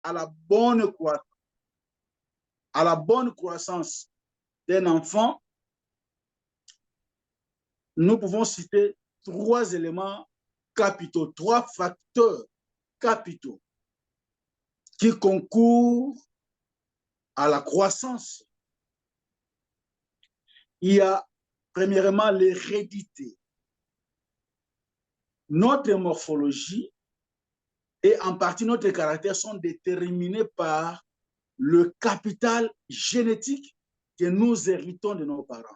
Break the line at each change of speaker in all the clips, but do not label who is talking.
à la bonne croissance, d'un enfant, nous pouvons citer 3 éléments capitaux, 3 facteurs capitaux qui concourent à la croissance. Il y a premièrement l'hérédité. Notre morphologie et en partie notre caractère sont déterminés par le capital génétique que nous héritons de nos parents.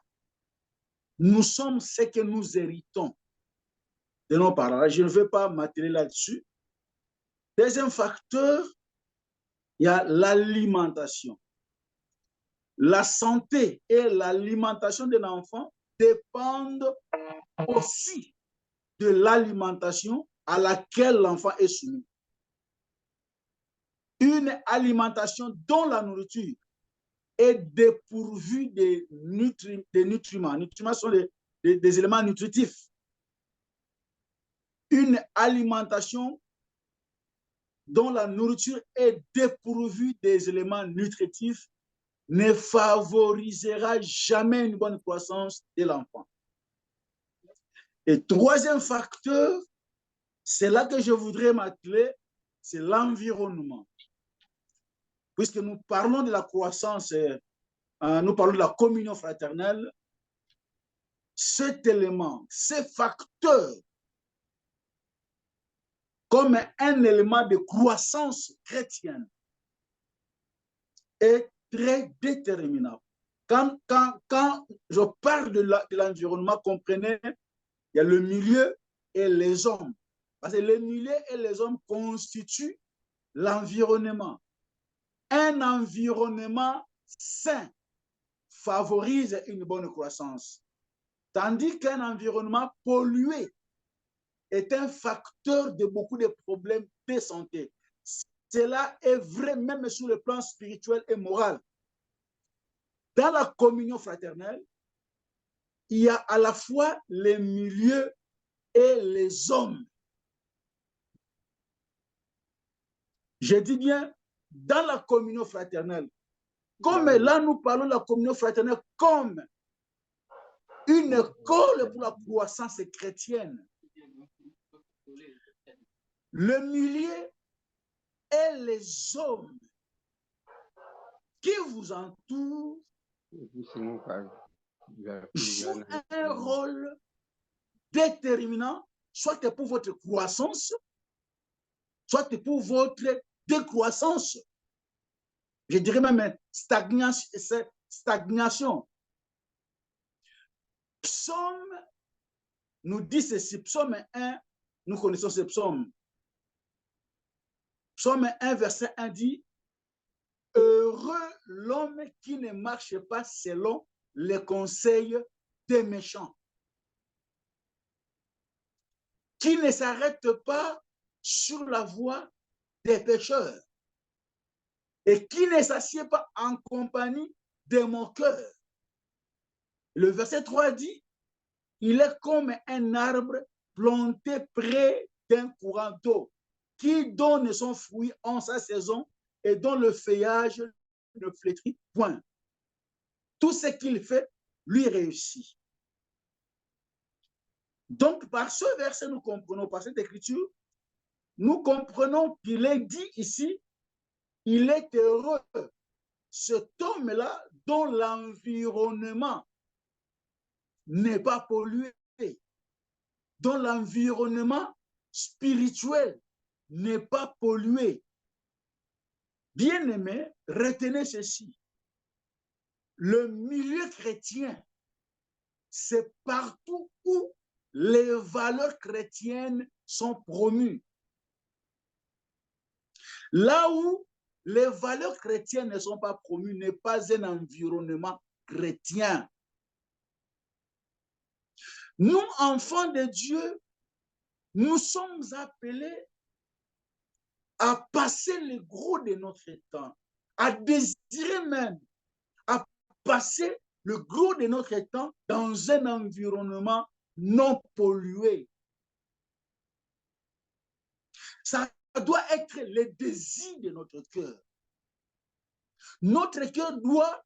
Nous sommes ce que nous héritons de nos parents. Je ne vais pas m'atteler là-dessus. Deuxième facteur, il y a l'alimentation. La santé et l'alimentation d'un enfant dépendent aussi de l'alimentation à laquelle l'enfant est soumis. Une alimentation dont la nourriture est dépourvue de nutriments. Les nutriments sont des éléments nutritifs. Une alimentation dont la nourriture est dépourvue des éléments nutritifs ne favorisera jamais une bonne croissance de l'enfant. Et troisième facteur, c'est là que je voudrais m'atteler, c'est l'environnement. Puisque nous parlons de la croissance, nous parlons de la communion fraternelle, cet élément, ces facteurs, comme un élément de croissance chrétienne, est très déterminant. Quand je parle de l'environnement, comprenez, il y a le milieu et les hommes. Parce que le milieu et les hommes constituent l'environnement. Un environnement sain favorise une bonne croissance, tandis qu'un environnement pollué est un facteur de beaucoup de problèmes de santé. Cela est vrai même sur le plan spirituel et moral. Dans la communion fraternelle, il y a à la fois les milieux et les hommes. Je dis bien, dans la communion fraternelle, comme là nous parlons de la communion fraternelle comme une école pour la croissance chrétienne, le milieu et les hommes qui vous entourent jouent un rôle déterminant, soit pour votre croissance, soit pour votre décroissance. Je dirais même stagnation. Psaume nous dit ceci, psaume 1, nous connaissons ce psaume. Psaume 1, verset 1 dit, « Heureux l'homme qui ne marche pas selon les conseils des méchants, qui ne s'arrête pas sur la voie des pécheurs et qui ne s'assied pas en compagnie des moqueurs. » Le verset 3 dit, il est comme un arbre planté près d'un courant d'eau qui donne son fruit en sa saison et dont le feuillage ne flétrit point. Tout ce qu'il fait lui réussit. Donc, par ce verset, nous comprenons, par cette écriture, nous comprenons qu'il est dit ici, il est heureux, cet homme-là dont l'environnement n'est pas pollué, dont l'environnement spirituel n'est pas pollué. Bien-aimés, retenez ceci. Le milieu chrétien, c'est partout où les valeurs chrétiennes sont promues. Là où les valeurs chrétiennes ne sont pas promues, n'est pas un environnement chrétien. Nous, enfants de Dieu, nous sommes appelés à passer le gros de notre temps, à désirer même, à passer le gros de notre temps dans un environnement non pollué. Ça doit être le désir de notre cœur. Notre cœur doit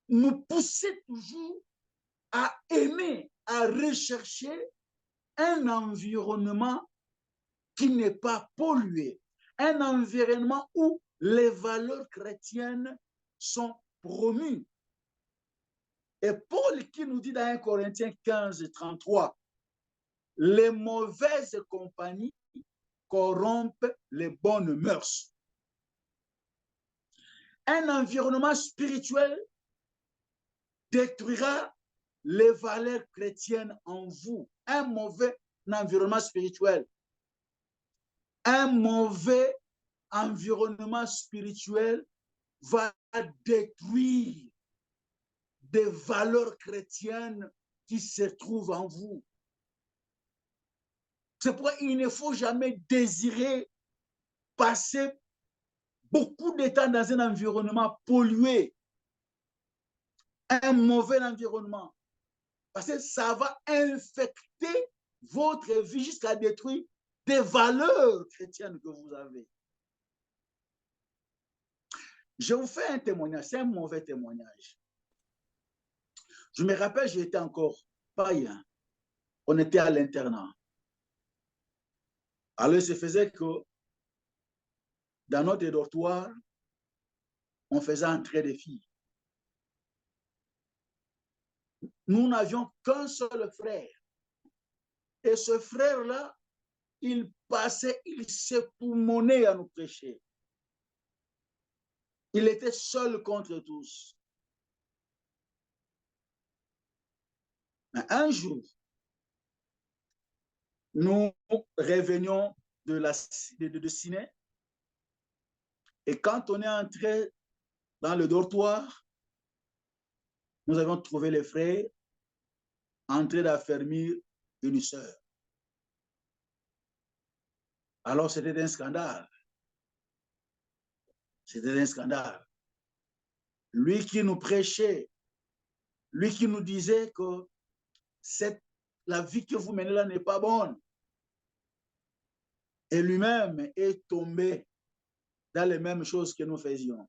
nous pousser toujours à aimer, à rechercher un environnement qui n'est pas pollué, un environnement où les valeurs chrétiennes sont promues. Et Paul qui nous dit dans 1 Corinthiens 15, 33, les mauvaises compagnies corrompent les bonnes mœurs. Un environnement spirituel détruira les valeurs chrétiennes en vous. Un mauvais environnement spirituel. Un mauvais environnement spirituel va détruire des valeurs chrétiennes qui se trouvent en vous. C'est pourquoi il ne faut jamais désirer passer beaucoup de temps dans un environnement pollué, un mauvais environnement, parce que ça va infecter votre vie jusqu'à détruire des valeurs chrétiennes que vous avez. Je vous fais un témoignage, c'est un mauvais témoignage. Je me rappelle, j'étais encore païen. On était à l'internat. Alors, il se faisait que dans notre dortoir, on faisait entrer des filles. Nous n'avions qu'un seul frère. Et ce frère-là, il passait, il s'époumonait à nous prêcher. Il était seul contre tous. Mais un jour, nous revenions de ciné. Et quand on est entré dans le dortoir, nous avons trouvé les frères en train d'affermir une sœur. Alors c'était un scandale. C'était un scandale. Lui qui nous prêchait, lui qui nous disait que la vie que vous menez là n'est pas bonne. Et lui-même est tombé dans les mêmes choses que nous faisions.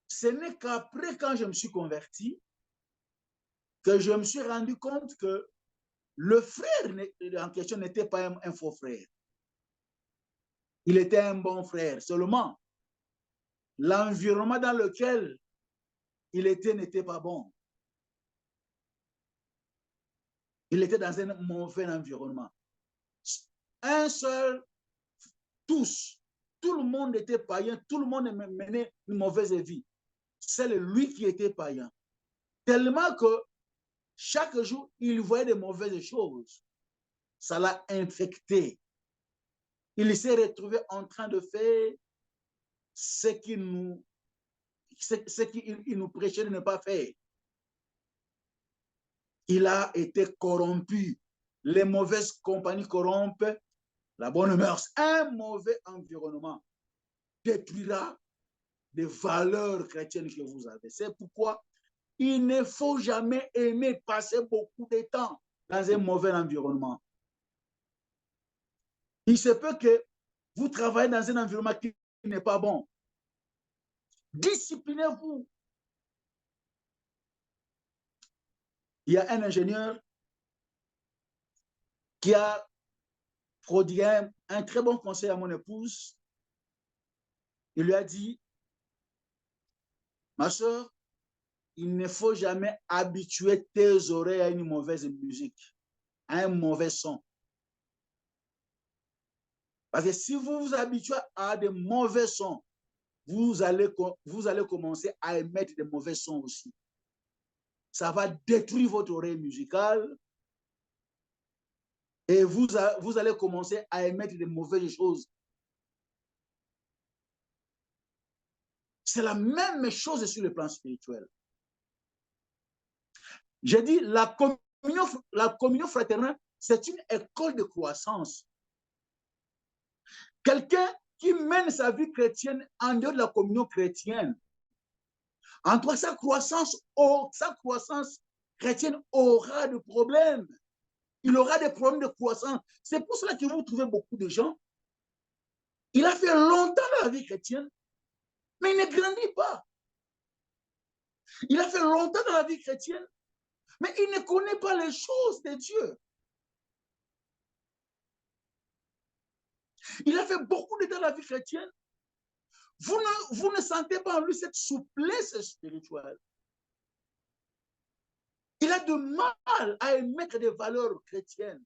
Ce n'est qu'après, quand je me suis converti, que je me suis rendu compte que le frère en question n'était pas un faux frère. Il était un bon frère. Seulement, l'environnement dans lequel il était n'était pas bon. Il était dans un mauvais environnement. Un seul, tous, tout le monde était païen, tout le monde menait une mauvaise vie. C'est lui qui était païen. Tellement que chaque jour, il voyait de mauvaises choses. Ça l'a infecté. Il s'est retrouvé en train de faire ce qu'il nous prêchait de ne pas faire. Il a été corrompu. Les mauvaises compagnies corrompent la bonne mœurs. Un mauvais environnement détruira des valeurs chrétiennes que vous avez. C'est pourquoi il ne faut jamais aimer passer beaucoup de temps dans un mauvais environnement. Il se peut que vous travaillez dans un environnement qui n'est pas bon. Disciplinez-vous. Il y a un ingénieur qui a prodigué un très bon conseil à mon épouse. Il lui a dit, ma soeur, il ne faut jamais habituer tes oreilles à une mauvaise musique, à un mauvais son. Parce que si vous vous habituez à des mauvais sons, vous allez commencer à émettre des mauvais sons aussi. Ça va détruire votre oreille musicale et vous allez commencer à émettre des mauvaises choses. C'est la même chose sur le plan spirituel. J'ai dit, la communion fraternelle, c'est une école de croissance. Quelqu'un qui mène sa vie chrétienne en dehors de la communion chrétienne, en toi, sa croissance chrétienne aura des problèmes. il aura des problèmes de croissance. C'est pour cela que vous trouvez beaucoup de gens. Il a fait longtemps dans la vie chrétienne, mais il ne grandit pas. Il a fait longtemps dans la vie chrétienne, mais il ne connaît pas les choses de Dieu. Il a fait beaucoup de temps dans la vie chrétienne. Vous ne sentez pas en lui cette souplesse spirituelle. Il a de mal à émettre des valeurs chrétiennes.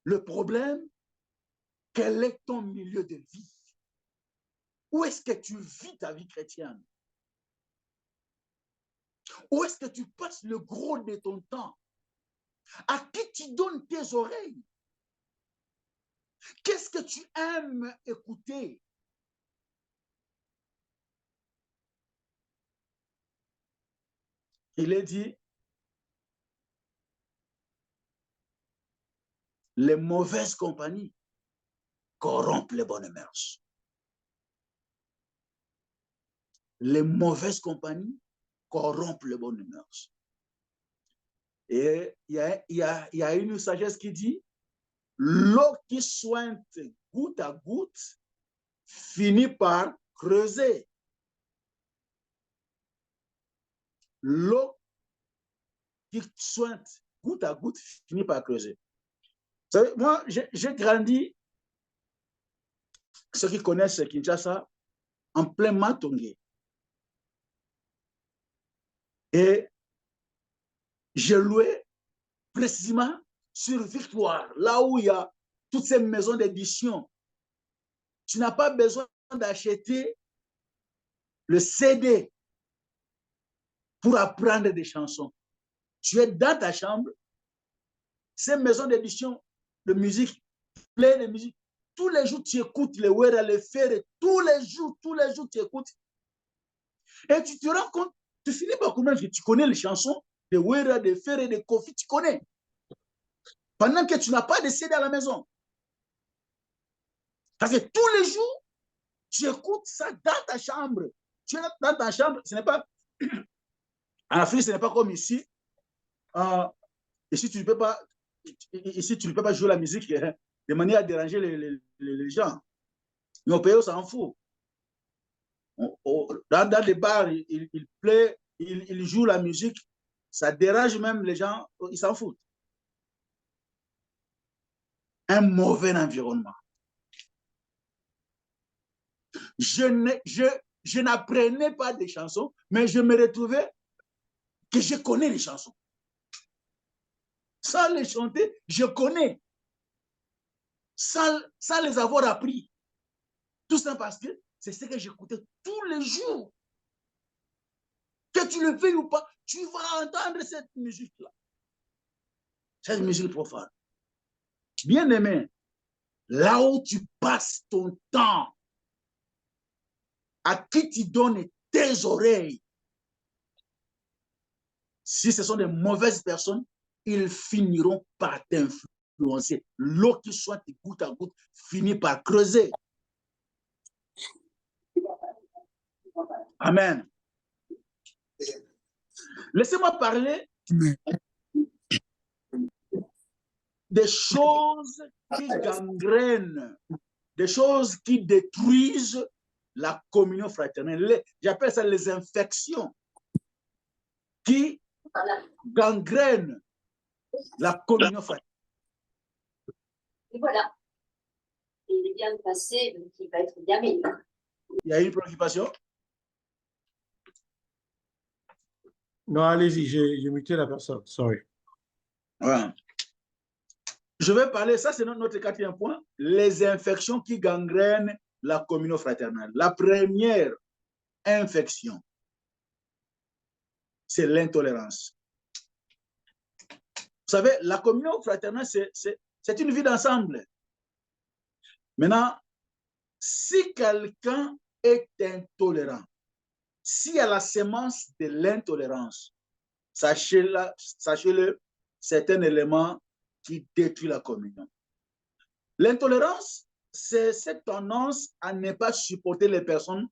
Le problème, quel est ton milieu de vie? Où est-ce que tu vis ta vie chrétienne? Où est-ce que tu passes le gros de ton temps? À qui tu donnes tes oreilles? Qu'est-ce que tu aimes écouter? Il est dit, les mauvaises compagnies corrompent les bonnes mœurs. Les mauvaises compagnies corrompent les bonnes mœurs. Et il y a une sagesse qui dit, l'eau qui sointe goutte à goutte finit par creuser. L'eau qui sointe goutte à goutte finit par creuser. Vous savez, moi, j'ai grandi, ceux qui connaissent Kinshasa, en plein Matongé. Et je louais précisément sur Victoire, là où il y a toutes ces maisons d'édition. Tu n'as pas besoin d'acheter le CD pour apprendre des chansons. Tu es dans ta chambre, ces maisons d'édition de musique, plein de musique, tous les jours tu écoutes les Wera, les Ferre, tous les jours tu écoutes. Et tu te rends compte, tu finis par comprendre que tu connais les chansons de Wera, de Ferre, de Kofi, tu connais. Pendant que tu n'as pas de CD à la maison. Parce que tous les jours, tu écoutes ça dans ta chambre. Tu es dans ta chambre, ce n'est pas... En Afrique, ce n'est pas comme ici. Ici, tu ne peux pas jouer la musique de manière à déranger les gens. Mais au pays, on s'en fout. Dans les bars, il joue la musique. Ça dérange même les gens, ils s'en foutent. Un mauvais environnement. Je n'apprenais pas des chansons, mais je me retrouvais que je connais les chansons. Sans les chanter, je connais. Sans les avoir appris. Tout ça parce que c'est ce que j'écoutais tous les jours. Que tu le veuilles ou pas, tu vas entendre cette musique-là. Cette musique profane. Bien aimé, là où tu passes ton temps, à qui tu donnes tes oreilles, si ce sont des mauvaises personnes, ils finiront par t'influencer. L'eau qui soit goutte à goutte finit par creuser. Amen. Laissez-moi parler des choses qui gangrènent, des choses qui détruisent la communion fraternelle. J'appelle ça les infections qui gangrènent la communion fraternelle.
Et voilà. Il vient de passer, donc il va être bien meilleur.
Il y a une préoccupation?
Non, allez-y, j'ai muté la personne, sorry.
Ouais. Je vais parler, ça c'est notre quatrième point, les infections qui gangrènent la communion fraternelle. La première infection, c'est l'intolérance. Vous savez, la communion fraternelle, c'est une vie d'ensemble. Maintenant, si quelqu'un est intolérant, s'il y a la sémence de l'intolérance, sachez-le, c'est un élément qui détruit la communion. L'intolérance, c'est cette tendance à ne pas supporter les personnes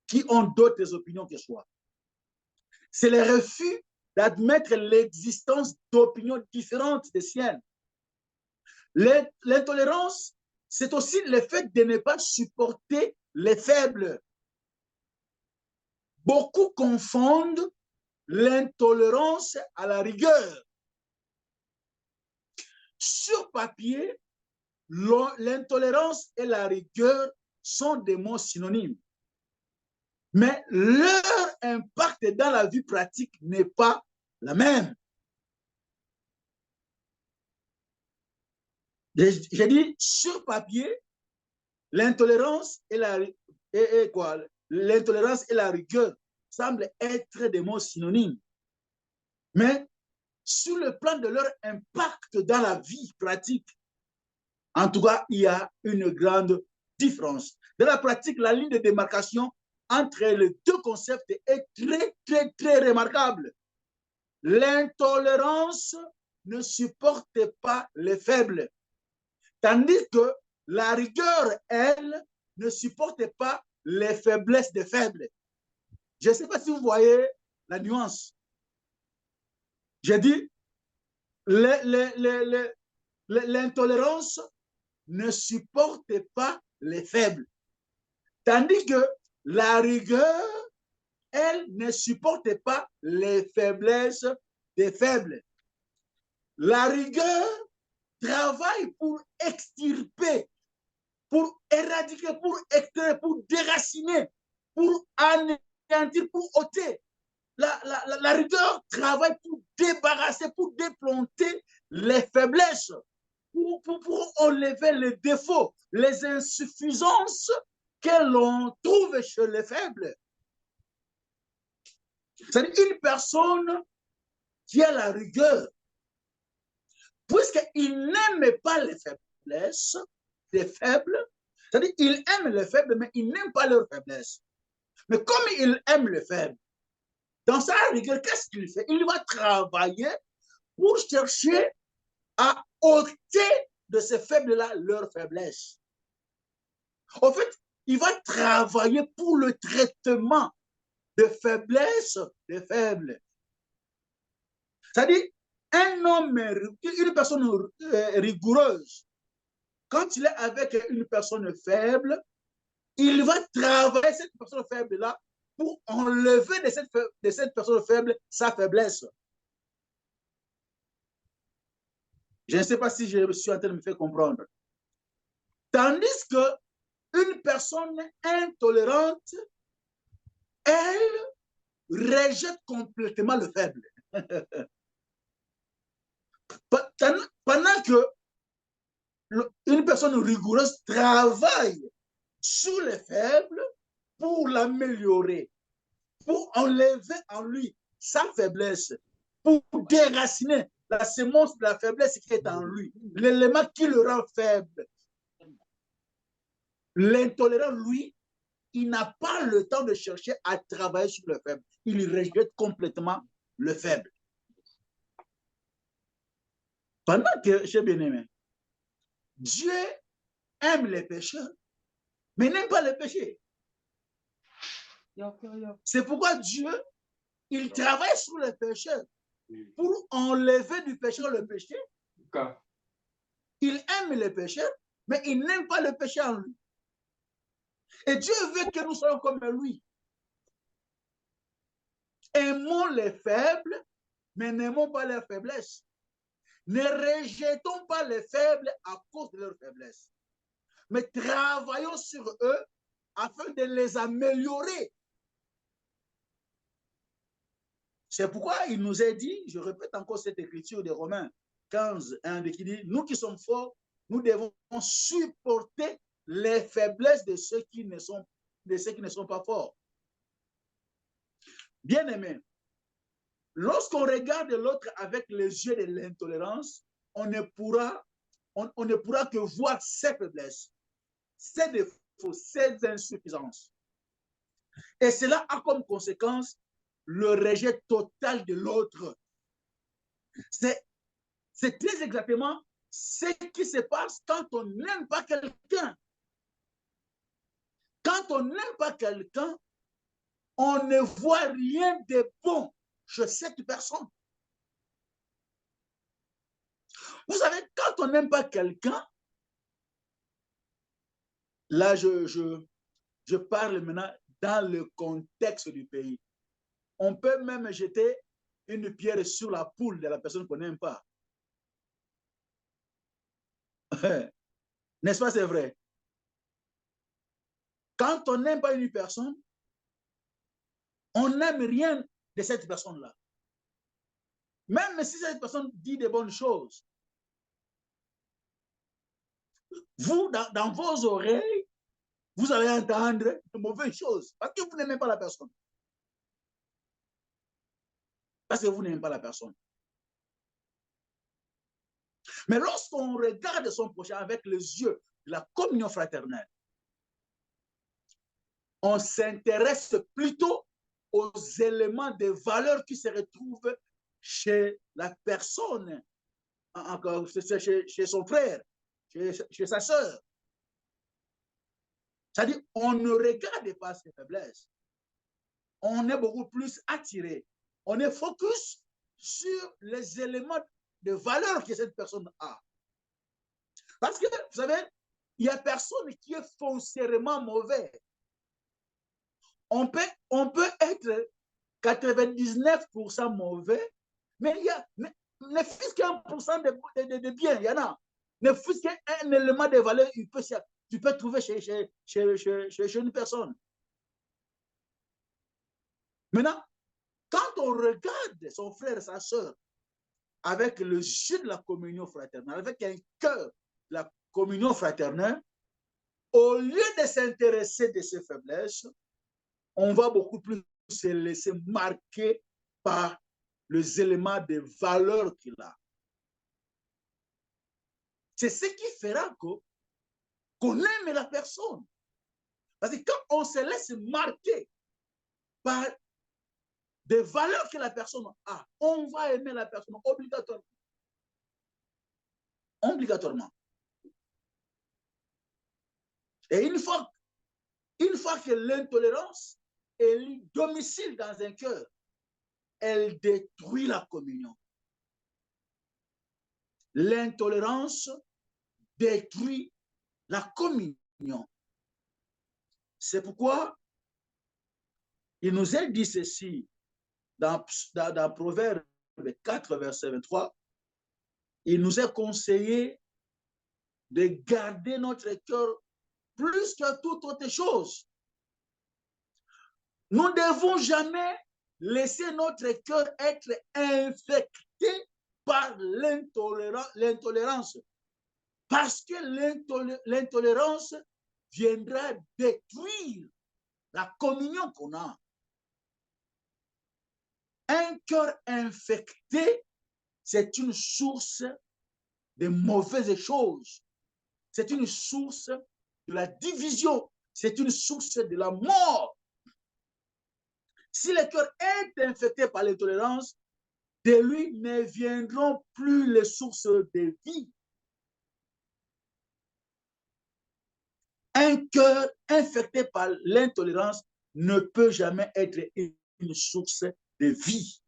qui ont d'autres opinions que soi. C'est le refus d'admettre l'existence d'opinions différentes des siennes. L'intolérance, c'est aussi le fait de ne pas supporter les faibles. Beaucoup confondent l'intolérance à la rigueur. Sur papier, l'intolérance et la rigueur sont des mots synonymes. Mais leur impact dans la vie pratique n'est pas la même. J'ai dit sur papier, l'intolérance et l'intolérance et la rigueur semblent être des mots synonymes. Mais sur le plan de leur impact dans la vie pratique, en tout cas, il y a une grande différence. Dans la pratique, la ligne de démarcation entre les deux concepts est très remarquable. L'intolérance ne supporte pas les faibles, tandis que la rigueur, elle, ne supporte pas les faiblesses des faibles. Je ne sais pas si vous voyez la nuance. J'ai dit, l'intolérance ne supporte pas les faibles, tandis que la rigueur, elle, ne supporte pas les faiblesses des faibles. La rigueur travaille pour extirper, pour éradiquer, pour extraire, pour déraciner, pour anéantir, pour ôter. La rigueur travaille pour débarrasser, pour déplanter les faiblesses, pour enlever les défauts, les insuffisances que l'on trouve chez les faibles. C'est-à-dire une personne qui a la rigueur, puisqu'il n'aime pas les faiblesses des faibles, c'est-à-dire il aime les faibles, mais il n'aime pas leurs faiblesses. Mais comme il aime les faibles, dans sa rigueur, qu'est-ce qu'il fait? Il va travailler pour chercher à ôter de ces faibles-là leurs faiblesses. En fait, il va travailler pour le traitement de faiblesses des faibles. C'est-à-dire, un homme, une personne rigoureuse, quand il est avec une personne faible, il va travailler cette personne faible-là pour enlever de cette personne faible sa faiblesse. Je ne sais pas si je suis en train de me faire comprendre. Tandis que une personne intolérante, elle rejette complètement le faible. Pendant que une personne rigoureuse travaille sur les faibles pour l'améliorer, pour enlever en lui sa faiblesse, pour déraciner la sémence de la faiblesse qui est en lui, l'élément qui le rend faible. L'intolérant, lui, il n'a pas le temps de chercher à travailler sur le faible. Il rejette complètement le faible. Pendant que, chers bien-aimés, Dieu aime les pécheurs, mais n'aime pas les péchés. C'est pourquoi Dieu, il travaille sur les pécheurs pour enlever du pécheur le péché. Il aime les pécheurs, mais il n'aime pas le péché en lui. Et Dieu veut que nous soyons comme lui. Aimons les faibles, mais n'aimons pas leurs faiblesses. Ne rejetons pas les faibles à cause de leurs faiblesses, mais travaillons sur eux afin de les améliorer. C'est pourquoi il nous est dit, je répète encore cette écriture de Romains 15, 1, qui dit, nous qui sommes forts, nous devons supporter les faiblesses de ceux qui ne sont pas forts. Bien aimé, lorsqu'on regarde l'autre avec les yeux de l'intolérance, on ne pourra que voir ses faiblesses, ses défauts, ses insuffisances. Et cela a comme conséquence le rejet total de l'autre. C'est très exactement ce qui se passe quand on n'aime pas quelqu'un. Quand on n'aime pas quelqu'un, on ne voit rien de bon chez cette personne. Vous savez, quand on n'aime pas quelqu'un, là, je parle maintenant dans le contexte du pays. On peut même jeter une pierre sur la poule de la personne qu'on n'aime pas. N'est-ce pas, c'est vrai? Quand on n'aime pas une personne, on n'aime rien de cette personne-là. Même si cette personne dit de bonnes choses, vous, dans vos oreilles, vous allez entendre de mauvaises choses parce que vous n'aimez pas la personne. Parce que vous n'aimez pas la personne. Mais lorsqu'on regarde son prochain avec les yeux de la communion fraternelle, on s'intéresse plutôt aux éléments de valeur qui se retrouvent chez la personne, chez son frère, chez sa sœur. C'est-à-dire, on ne regarde pas ses faiblesses. On est beaucoup plus attiré. On est focus sur les éléments de valeur que cette personne a. Parce que, vous savez, il n'y a personne qui est foncièrement mauvais. On peut être 99% mauvais, mais il y a ne fût qu'un % de bien, il y en a. Ne fût qu'un élément de valeur, tu peux trouver chez une personne. Maintenant, quand on regarde son frère et sa soeur avec le jeu de la communion fraternelle, avec un cœur de la communion fraternelle, au lieu de s'intéresser de ses faiblesses, on va beaucoup plus se laisser marquer par les éléments de valeur qu'il a. C'est ce qui fera qu'on aime la personne. Parce que quand on se laisse marquer par des valeurs que la personne a, on va aimer la personne obligatoirement. Obligatoirement. Et une fois que l'intolérance est domicile dans un cœur, elle détruit la communion. L'intolérance détruit la communion. C'est pourquoi il nous est dit ceci dans Proverbe 4, verset 23. Il nous est conseillé de garder notre cœur plus que toute autre chose. Nous ne devons jamais laisser notre cœur être infecté par l'intolérance. Parce que l'intolérance viendra détruire la communion qu'on a. Un cœur infecté, c'est une source de mauvaises choses. C'est une source de la division. C'est une source de la mort. Si le cœur est infecté par l'intolérance, de lui ne viendront plus les sources de vie. Un cœur infecté par l'intolérance ne peut jamais être une source de vie.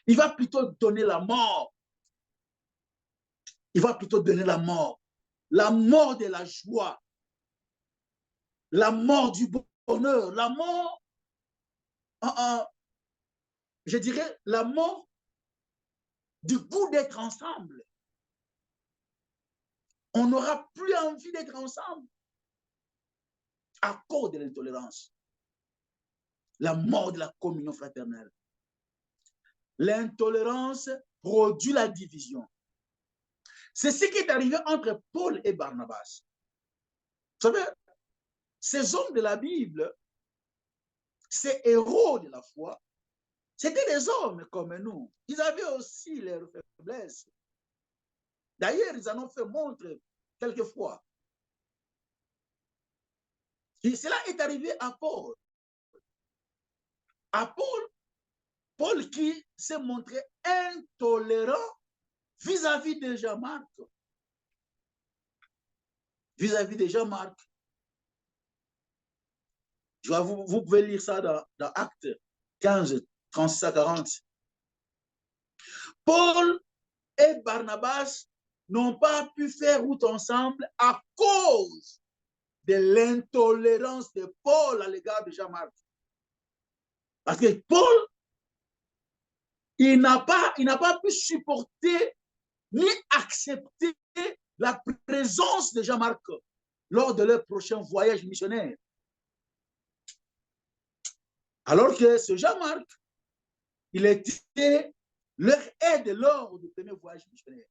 Il va plutôt donner la mort. Il va plutôt donner la mort. La mort de la joie. La mort du bonheur. La mort, je dirais, la mort du goût d'être ensemble. On n'aura plus envie d'être ensemble à cause de l'intolérance. La mort de la communion fraternelle. L'intolérance produit la division. C'est ce qui est arrivé entre Paul et Barnabas. Vous savez, ces hommes de la Bible, ces héros de la foi, c'était des hommes comme nous. Ils avaient aussi leurs faiblesses. D'ailleurs, ils en ont fait montre quelquefois. Et cela est arrivé à Paul. À Paul qui s'est montré intolérant vis-à-vis de Jean-Marc. Vis-à-vis de Jean-Marc. Vous pouvez lire ça dans Actes 15, 36 à 40. Paul et Barnabas n'ont pas pu faire route ensemble à cause de l'intolérance de Paul à l'égard de Jean-Marc. Parce que Paul, il n'a pas pu supporter ni accepter la présence de Jean-Marc lors de leur prochain voyage missionnaire. Alors que ce Jean-Marc, il était leur aide lors du premier voyage missionnaire.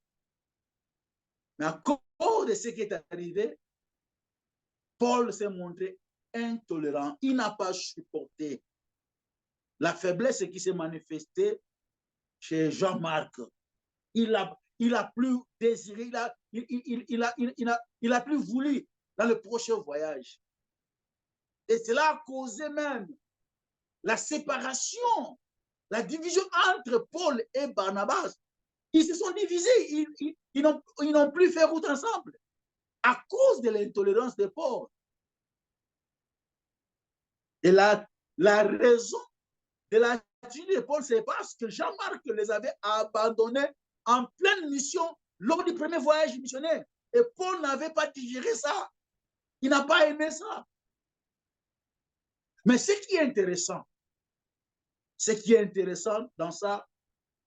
Mais à cause de ce qui est arrivé, Paul s'est montré intolérant. Il n'a pas supporté la faiblesse qui s'est manifestée chez Jean-Marc. Il a plus désiré, il a plus voulu dans le prochain voyage. Et cela a causé même la séparation, la division entre Paul et Barnabas. Ils se sont divisés, ils n'ont plus fait route ensemble à cause de l'intolérance de Paul. Et la raison de la division de Paul, c'est parce que Jean-Marc les avait abandonnés en pleine mission lors du premier voyage missionnaire. Et Paul n'avait pas digéré ça. Il n'a pas aimé ça. Mais ce qui est intéressant dans ça,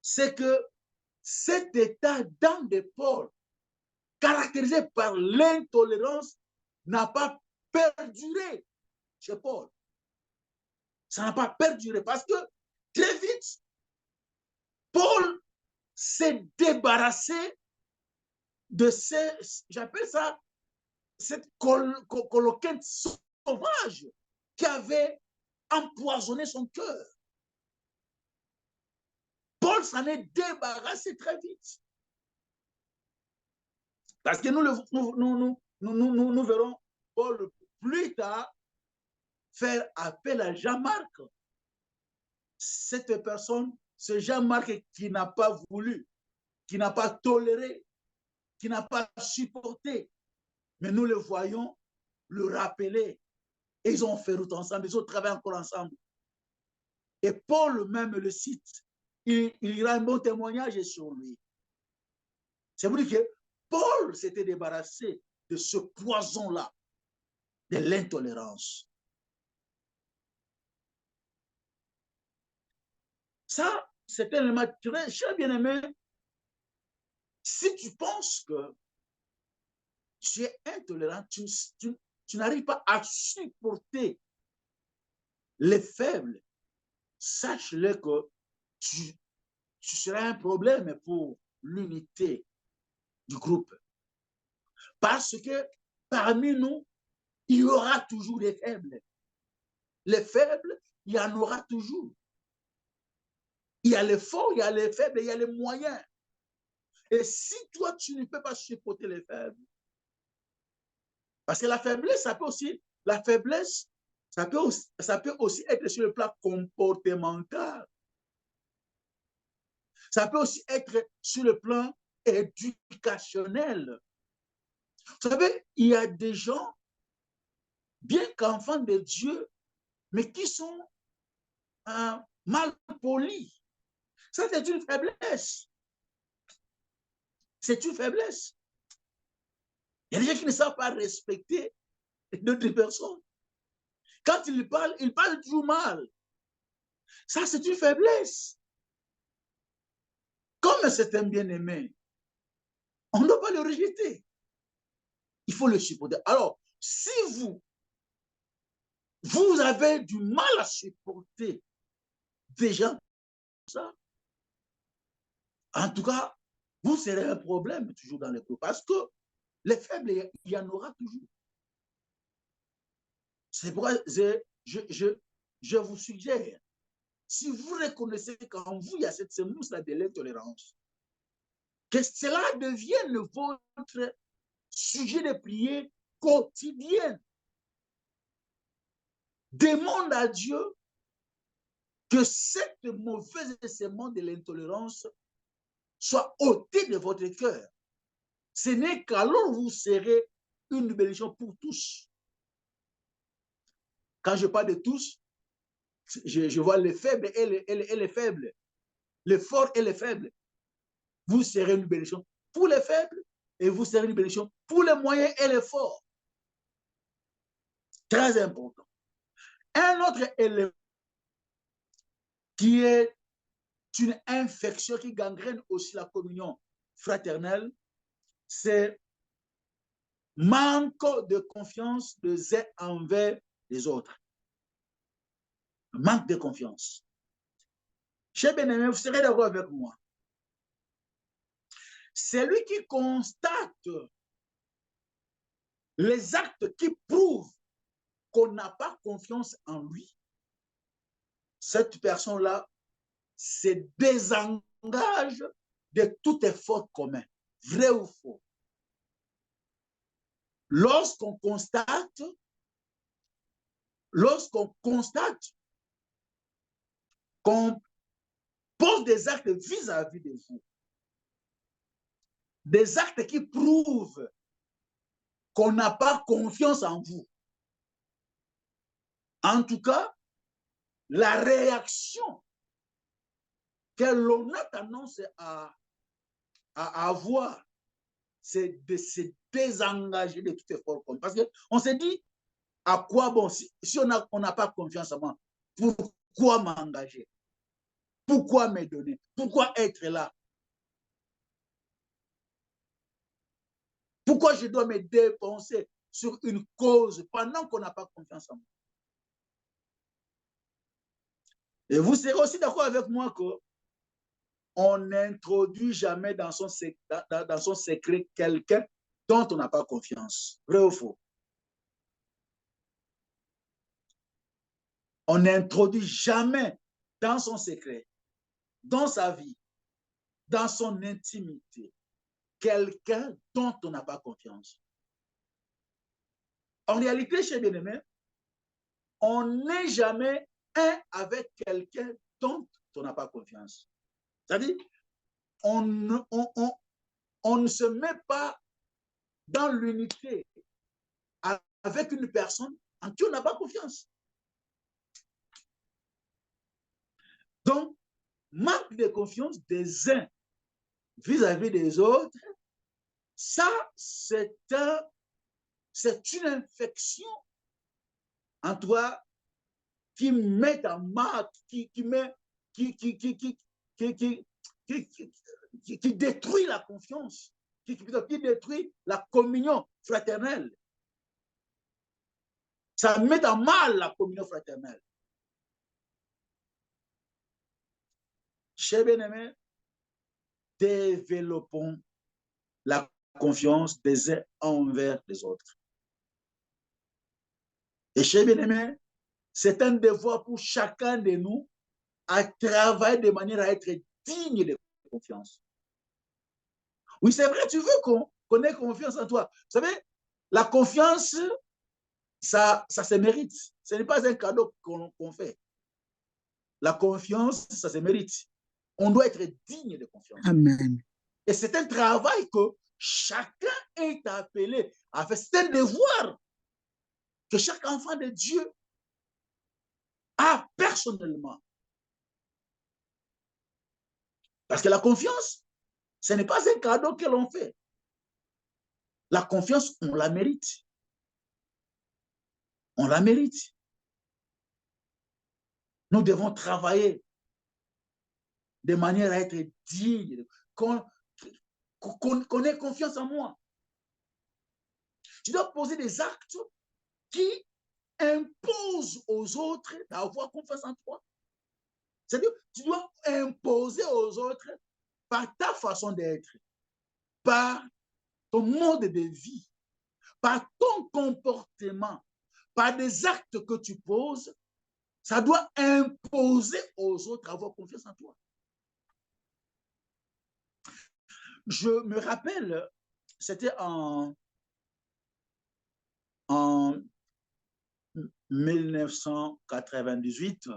c'est que cet état d'âme de Paul, caractérisé par l'intolérance, n'a pas perduré chez Paul. Ça n'a pas perduré parce que très vite, Paul s'est débarrassé de j'appelle ça, cette coloquinte sauvage qui avait empoisonné son cœur. Paul s'en est débarrassé très vite. Parce que nous verrons Paul plus tard faire appel à Jean-Marc. Cette personne, ce Jean-Marc qui n'a pas voulu, qui n'a pas toléré, qui n'a pas supporté. Mais nous le voyons le rappeler. Et ils ont fait route ensemble, ils ont travaillé encore ensemble. Et Paul même le cite. Il rend un bon témoignage sur lui. C'est pour dire que Paul s'était débarrassé de ce poison-là, de l'intolérance. Ça, c'est un élément très cher, bien-aimé. Si tu penses que tu es intolérant, tu n'arrives pas à supporter les faibles, sache-le que tu seras un problème pour l'unité du groupe. Parce que parmi nous, il y aura toujours des faibles. Les faibles, il y en aura toujours. Il y a les forts, il y a les faibles, il y a les moyens. Et si toi, tu ne peux pas supporter les faibles, parce que la faiblesse, ça peut aussi être sur le plan comportemental. Ça peut aussi être sur le plan éducationnel. Vous savez, il y a des gens, bien qu'enfants de Dieu, mais qui sont mal polis. Ça, c'est une faiblesse. C'est une faiblesse. Il y a des gens qui ne savent pas respecter d'autres personnes. Quand ils parlent toujours mal. Ça, c'est une faiblesse. Comme c'est un bien-aimé, on ne doit pas le rejeter. Il faut le supporter. Alors, si vous avez du mal à supporter des gens comme ça, en tout cas, vous serez un problème toujours dans les groupes. Parce que les faibles, il y en aura toujours. C'est pourquoi je vous suggère, si vous reconnaissez qu'en vous, il y a cette semence-là de l'intolérance, que cela devienne votre sujet de prière quotidien. Demande à Dieu que cette mauvaise semence de l'intolérance soit ôtée de votre cœur. Ce n'est qu'alors vous serez une bénédiction pour tous. Quand je parle de tous, je vois les faibles et les faibles, les forts et les faibles. vous serez une bénédiction pour les faibles et vous serez une bénédiction pour les moyens et les forts. Très important. Un autre élément qui est une infection qui gangrène aussi la communion fraternelle, c'est manque de confiance des uns envers les autres. Manque de confiance. Chers bien-aimés, vous serez d'accord avec moi. Celui qui constate les actes qui prouvent qu'on n'a pas confiance en lui, cette personne-là se désengage de tout effort commun. Vrai ou faux? Lorsqu'on constate qu'on pose des actes vis-à-vis de vous, des actes qui prouvent qu'on n'a pas confiance en vous, en tout cas, la réaction que l'on a tendance à avoir, c'est de se désengager de tout effort commun. Parce qu'on s'est dit, à quoi bon, si on n'a pas confiance en moi, pourquoi m'engager? Pourquoi me donner? Pourquoi être là? Pourquoi je dois me dépenser sur une cause pendant qu'on n'a pas confiance en moi? Et vous serez aussi d'accord avec moi qu'on n'introduit jamais dans son secret quelqu'un dont on n'a pas confiance. Vrai ou faux? On n'introduit jamais dans son secret, dans sa vie, dans son intimité, quelqu'un dont on n'a pas confiance. En réalité, chez bien-aimés, on n'est jamais un avec quelqu'un dont on n'a pas confiance. C'est-à-dire, on ne se met pas dans l'unité avec une personne en qui on n'a pas confiance. Donc, manque de confiance des uns vis-à-vis des autres, ça, c'est une infection en toi qui met en marque, qui détruit la confiance, qui détruit la communion fraternelle. Ça met en mal la communion fraternelle. Chers bien-aimés, développons la confiance des uns envers les autres. Et chers bien-aimés, c'est un devoir pour chacun de nous à travailler de manière à être digne de confiance. Oui, c'est vrai, tu veux qu'on ait confiance en toi. Vous savez, la confiance, ça se mérite. Ce n'est pas un cadeau qu'on fait. La confiance, ça se mérite. On doit être digne de confiance.
Amen.
Et c'est un travail que chacun est appelé à faire. C'est un devoir que chaque enfant de Dieu a personnellement. Parce que la confiance, ce n'est pas un cadeau que l'on fait. La confiance, on la mérite. On la mérite. Nous devons travailler de manière à être digne, qu'on ait confiance en moi. Tu dois poser des actes qui imposent aux autres d'avoir confiance en toi. C'est-à-dire, tu dois imposer aux autres par ta façon d'être, par ton mode de vie, par ton comportement, par des actes que tu poses, ça doit imposer aux autres d'avoir confiance en toi. Je me rappelle, c'était en 1998,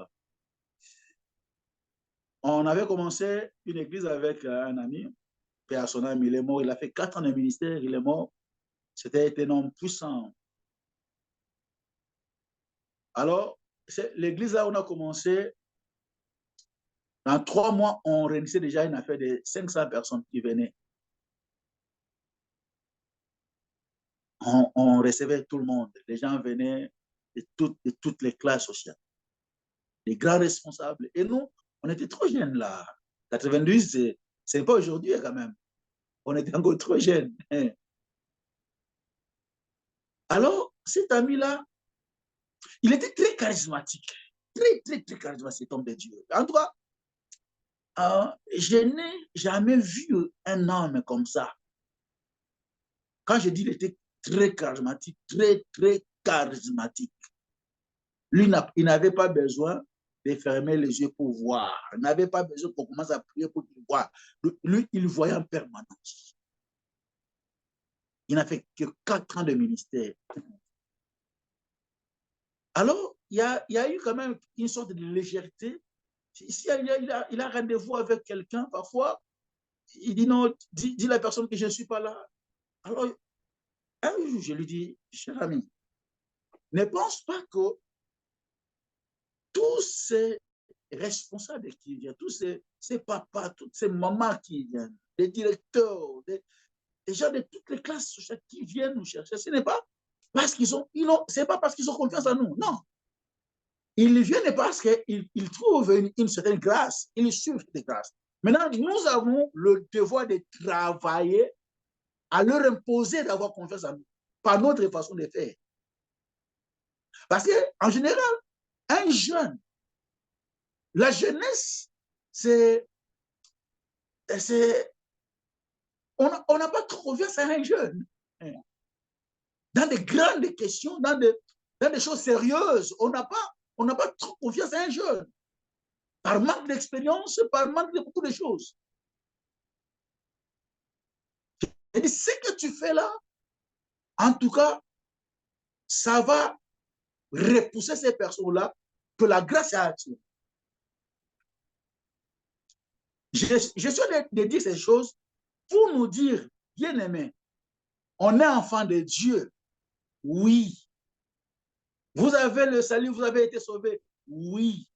on avait commencé une église avec un ami, paix à son âme, il est mort, il a fait 4 ans de ministère, il est mort. C'était un homme puissant. Alors, l'église là, on a commencé, Dans 3 mois, on réunissait déjà une affaire de 500 personnes qui venaient. On recevait tout le monde. Les gens venaient de toutes les classes sociales. Les grands responsables. Et nous, on était trop jeunes là. 92, c'est pas aujourd'hui quand même. On était encore trop jeunes. Alors, cet ami-là, il était très charismatique. Très charismatique, cet homme de Dieu. En tout cas, je n'ai jamais vu un homme comme ça. Quand je dis qu'il était très charismatique, très charismatique. Lui, il n'avait pas besoin de fermer les yeux pour voir. Il n'avait pas besoin qu'on commence à prier pour qu'il voie. Lui, il voyait en permanence. Il n'a fait que 4 ans de ministère. Alors, il y a eu quand même une sorte de légèreté. Si il a rendez-vous avec quelqu'un, parfois, il dit non, dis la personne que je ne suis pas là. Alors, un jour, je lui dis, cher ami, ne pense pas que tous ces responsables qui viennent, tous ces papas, toutes ces mamans qui viennent, les directeurs, les gens de toutes les classes sociales qui viennent nous chercher, ce n'est pas parce c'est pas parce qu'ils ont confiance en nous, non. Ils viennent parce qu'ils trouvent une certaine grâce, ils suivent des grâces. Maintenant, nous avons le devoir de travailler à leur imposer d'avoir confiance en nous, par notre façon de faire. Parce qu'en général, un jeune, la jeunesse, on n'a pas trop confiance à un jeune. Dans des grandes questions, dans des choses sérieuses, on n'a pas trop confiance à un jeune. Par manque d'expérience, par manque de beaucoup de choses. Et ce que tu fais là, en tout cas, ça va repousser ces personnes-là que la grâce est attirée. Je suis de dire ces choses pour nous dire, bien aimé, on est enfant de Dieu. Oui. Vous avez le salut, vous avez été sauvé. Oui.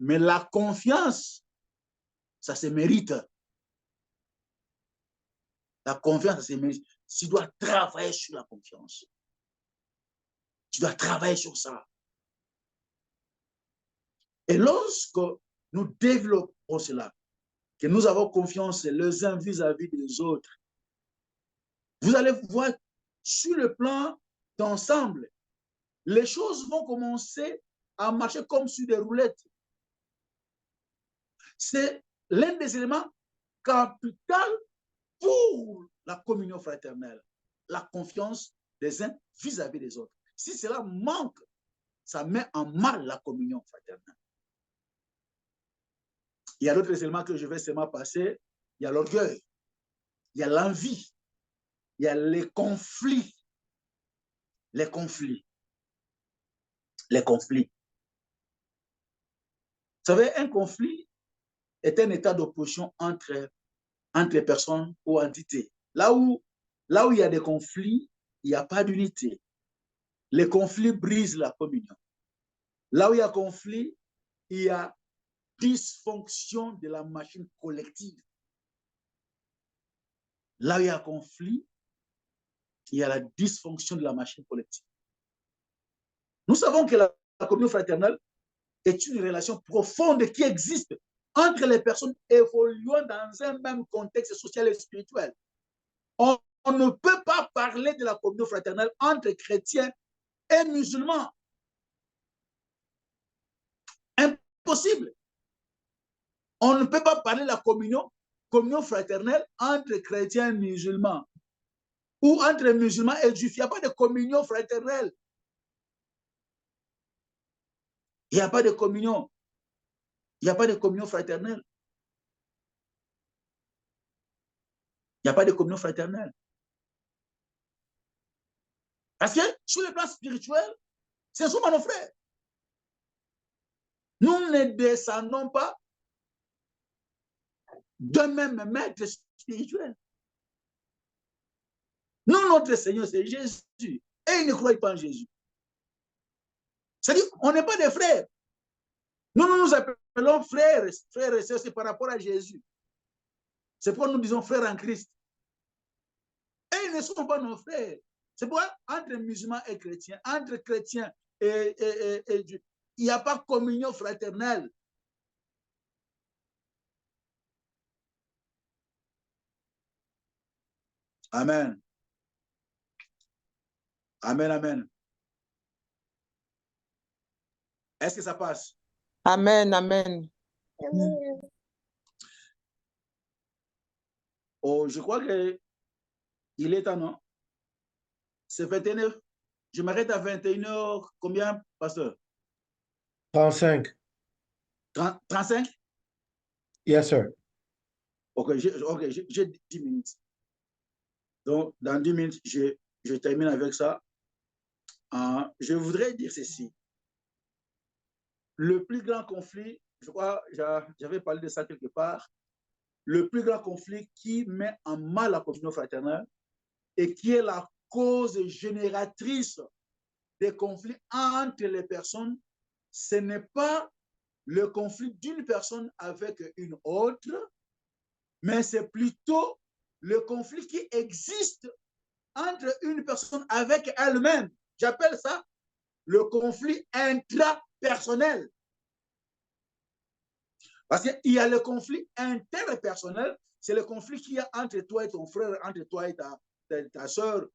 Mais la confiance, ça se mérite. La confiance, ça se mérite. Tu dois travailler sur la confiance. Tu dois travailler sur ça. Et lorsque nous développons cela, que nous avons confiance les uns vis-à-vis des autres, vous allez voir sur le plan d'ensemble, les choses vont commencer à marcher comme sur des roulettes. C'est l'un des éléments capitaux pour la communion fraternelle, la confiance des uns vis-à-vis des autres. Si cela manque, ça met en mal la communion fraternelle. Il y a d'autres éléments que je vais seulement passer. Il y a l'orgueil, il y a l'envie, il y a les conflits. Les conflits. Les conflits. Vous savez, un conflit est un état d'opposition entre personnes ou entités. Là où il y a des conflits, il n'y a pas d'unité. Les conflits brisent la communion. Là où il y a conflit, il y a dysfonction de la machine collective. Là où il y a conflit, il y a la dysfonction de la machine collective. Nous savons que la communion fraternelle est une relation profonde qui existe entre les personnes évoluant dans un même contexte social et spirituel. On ne peut pas parler de la communion fraternelle entre chrétiens et musulmans. Impossible. On ne peut pas parler de la communion fraternelle entre chrétiens et musulmans ou entre musulmans et juifs. Il n'y a pas de communion fraternelle. Il n'y a pas de communion. Il n'y a pas de communion fraternelle. Il n'y a pas de communion fraternelle. Parce que sur le plan spirituel, ce sont nos frères. Nous ne descendons pas d'un même maître spirituel. Nous, notre Seigneur, c'est Jésus. Et ils ne croient pas en Jésus. C'est-à-dire, on n'est pas des frères. Nous nous appelons frères et sœurs, c'est par rapport à Jésus. C'est pourquoi nous disons frères en Christ. Et ils ne sont pas nos frères. C'est pourquoi entre musulmans et chrétiens, entre chrétiens et Dieu, il n'y a pas communion fraternelle. Amen. Amen, amen. Est-ce que ça passe?
Amen, amen.
Oh, je crois que il est temps, non? C'est 21h. Je m'arrête à 21h. Combien, pasteur?
35.
35?
Yes, sir.
Ok, j'ai 10 minutes. Donc, dans 10 minutes, je termine avec ça. Je voudrais dire ceci. Le plus grand conflit, je crois, j'avais parlé de ça quelque part, le plus grand conflit qui met en mal la communion fraternelle et qui est la cause génératrice des conflits entre les personnes, ce n'est pas le conflit d'une personne avec une autre, mais c'est plutôt le conflit qui existe entre une personne avec elle-même. J'appelle ça le conflit intrapersonnel. Parce qu'il y a le conflit interpersonnel, c'est le conflit qu'il y a entre toi et ton frère, entre toi et ta soeur.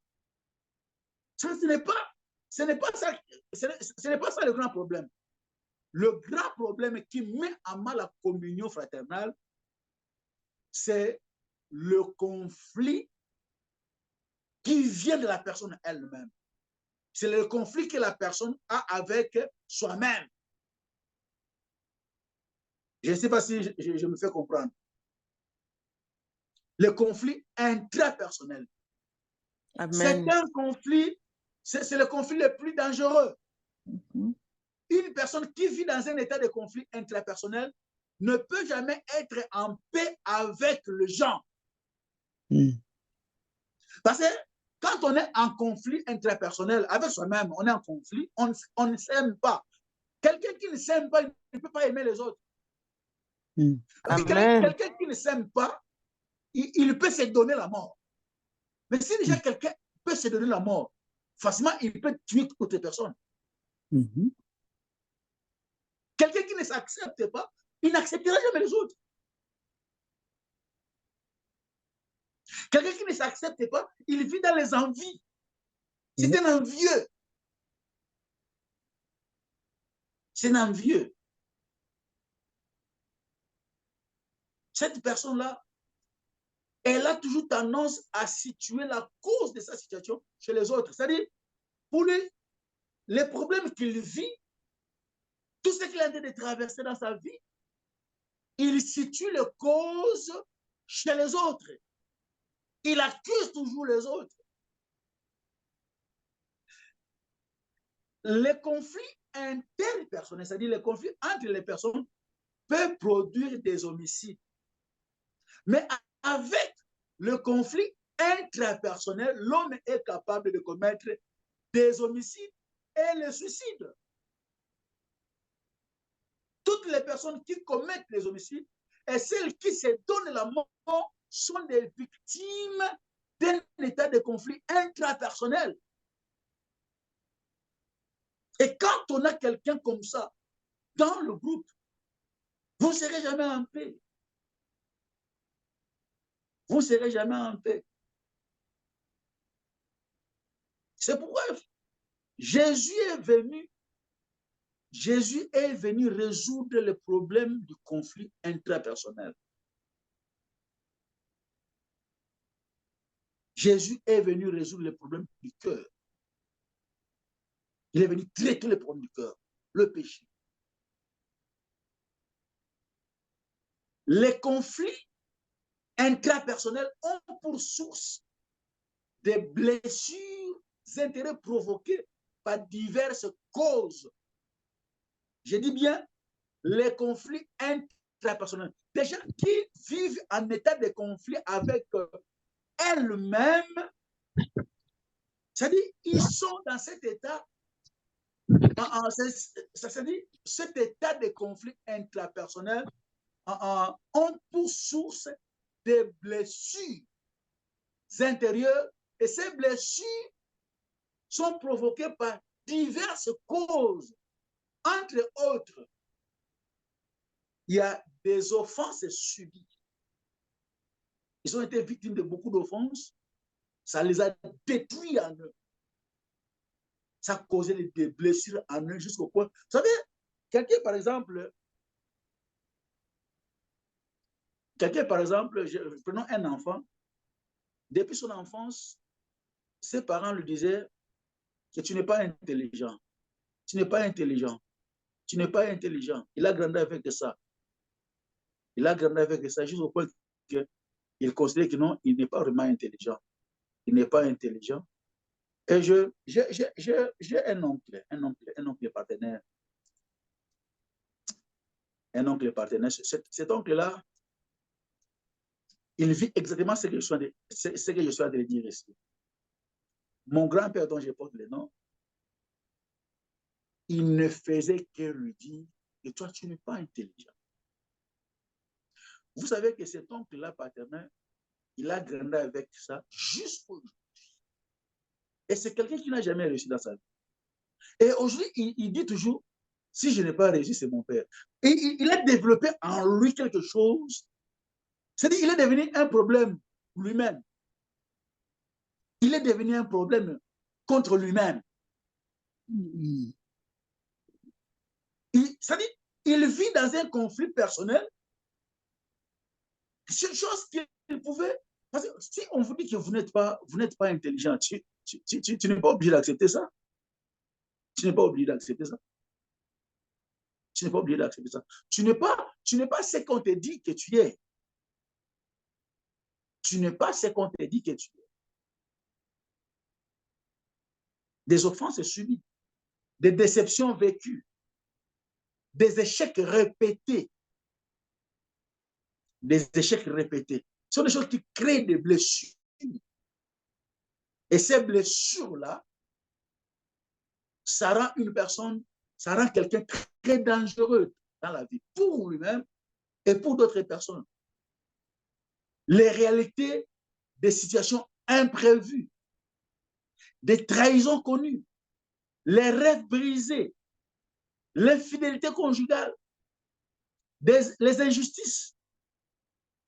Ça, ce n'est pas ça le grand problème. Le grand problème qui met à mal la communion fraternelle, c'est le conflit qui vient de la personne elle-même. C'est le conflit que la personne a avec soi-même. Je ne sais pas si je me fais comprendre. Le conflit intrapersonnel. C'est un conflit, c'est le conflit le plus dangereux. Une personne qui vit dans un état de conflit intrapersonnel ne peut jamais être en paix avec les gens. Parce que quand on est en conflit intrapersonnel avec soi-même, on est en conflit, on ne s'aime pas. Quelqu'un qui ne s'aime pas, il ne peut pas aimer les autres. Parce que quelqu'un qui ne s'aime pas, il peut se donner la mort. Mais si déjà quelqu'un peut se donner la mort, facilement, il peut tuer toute autre personne. Quelqu'un qui ne s'accepte pas, il n'acceptera jamais les autres. Quelqu'un qui ne s'accepte pas, il vit dans les envies. C'est un envieux. C'est un envieux. Cette personne-là, elle a toujours tendance à situer la cause de sa situation chez les autres. C'est-à-dire, pour lui, les problèmes qu'il vit, tout ce qu'il a en train de traverser dans sa vie, il situe les causes chez les autres. Il accuse toujours les autres. Les conflits interpersonnels, c'est-à-dire les conflits entre les personnes, peuvent produire des homicides. Mais avec le conflit intrapersonnel, l'homme est capable de commettre des homicides et le suicide. Toutes les personnes qui commettent les homicides et celles qui se donnent la mort sont des victimes d'un état de conflit intrapersonnel. Et quand on a quelqu'un comme ça dans le groupe, vous ne serez jamais en paix. Vous ne serez jamais en paix. C'est pourquoi Jésus est venu résoudre le problème du conflit intrapersonnel. Jésus est venu résoudre le problème du cœur. Il est venu traiter le problème du cœur, le péché. Les conflits intrapersonnels ont pour source des blessures intérêts provoquées par diverses causes. Je dis bien les conflits intrapersonnels. Des gens qui vivent en état de conflit avec elles-mêmes, c'est-à-dire ils sont dans cet état Ça se dit, cet état de conflit intrapersonnel ont pour source des blessures intérieures et ces blessures sont provoquées par diverses causes. Entre autres, il y a des offenses subies. Ils ont été victimes de beaucoup d'offenses. Ça les a détruits en eux. Ça a causé des blessures en eux jusqu'au point. Vous savez, quelqu'un, par exemple, prenons un enfant, depuis son enfance, ses parents lui disaient que tu n'es pas intelligent. Tu n'es pas intelligent. Tu n'es pas intelligent. Il a grandi avec ça. Il a grandi avec ça jusqu'au point qu'il considère que non, il n'est pas vraiment intelligent. Il n'est pas intelligent. Et j'ai un oncle partenaire. Un oncle partenaire. Cet oncle-là, il vit exactement ce que je suis en train de dire ici. Mon grand-père, dont je porte le nom, il ne faisait que lui dire que toi, tu n'es pas intelligent. Vous savez que cet oncle-là paternel, il a grandi avec ça jusqu'aujourd'hui. Et c'est quelqu'un qui n'a jamais réussi dans sa vie. Et aujourd'hui, il dit toujours, si je n'ai pas réussi, c'est mon père. Et il a développé en lui quelque chose. C'est-à-dire qu'il est devenu un problème lui-même. Il est devenu un problème contre lui-même. C'est-à-dire qu'il vit dans un conflit personnel. C'est une chose qu'il pouvait... Parce que si on vous dit que vous n'êtes pas intelligent, tu n'es pas obligé d'accepter ça. Tu n'es pas obligé d'accepter ça. Tu n'es pas obligé d'accepter ça. Tu n'es pas ce qu'on te dit que tu es. Tu n'es pas ce qu'on te dit que tu es. Des offenses subies, des déceptions vécues, des échecs répétés. Des échecs répétés. Ce sont des choses qui créent des blessures. Et ces blessures-là, ça rend une personne, ça rend quelqu'un très dangereux dans la vie, pour lui-même et pour d'autres personnes. Les réalités des situations imprévues, des trahisons connues, les rêves brisés, l'infidélité conjugale, les injustices,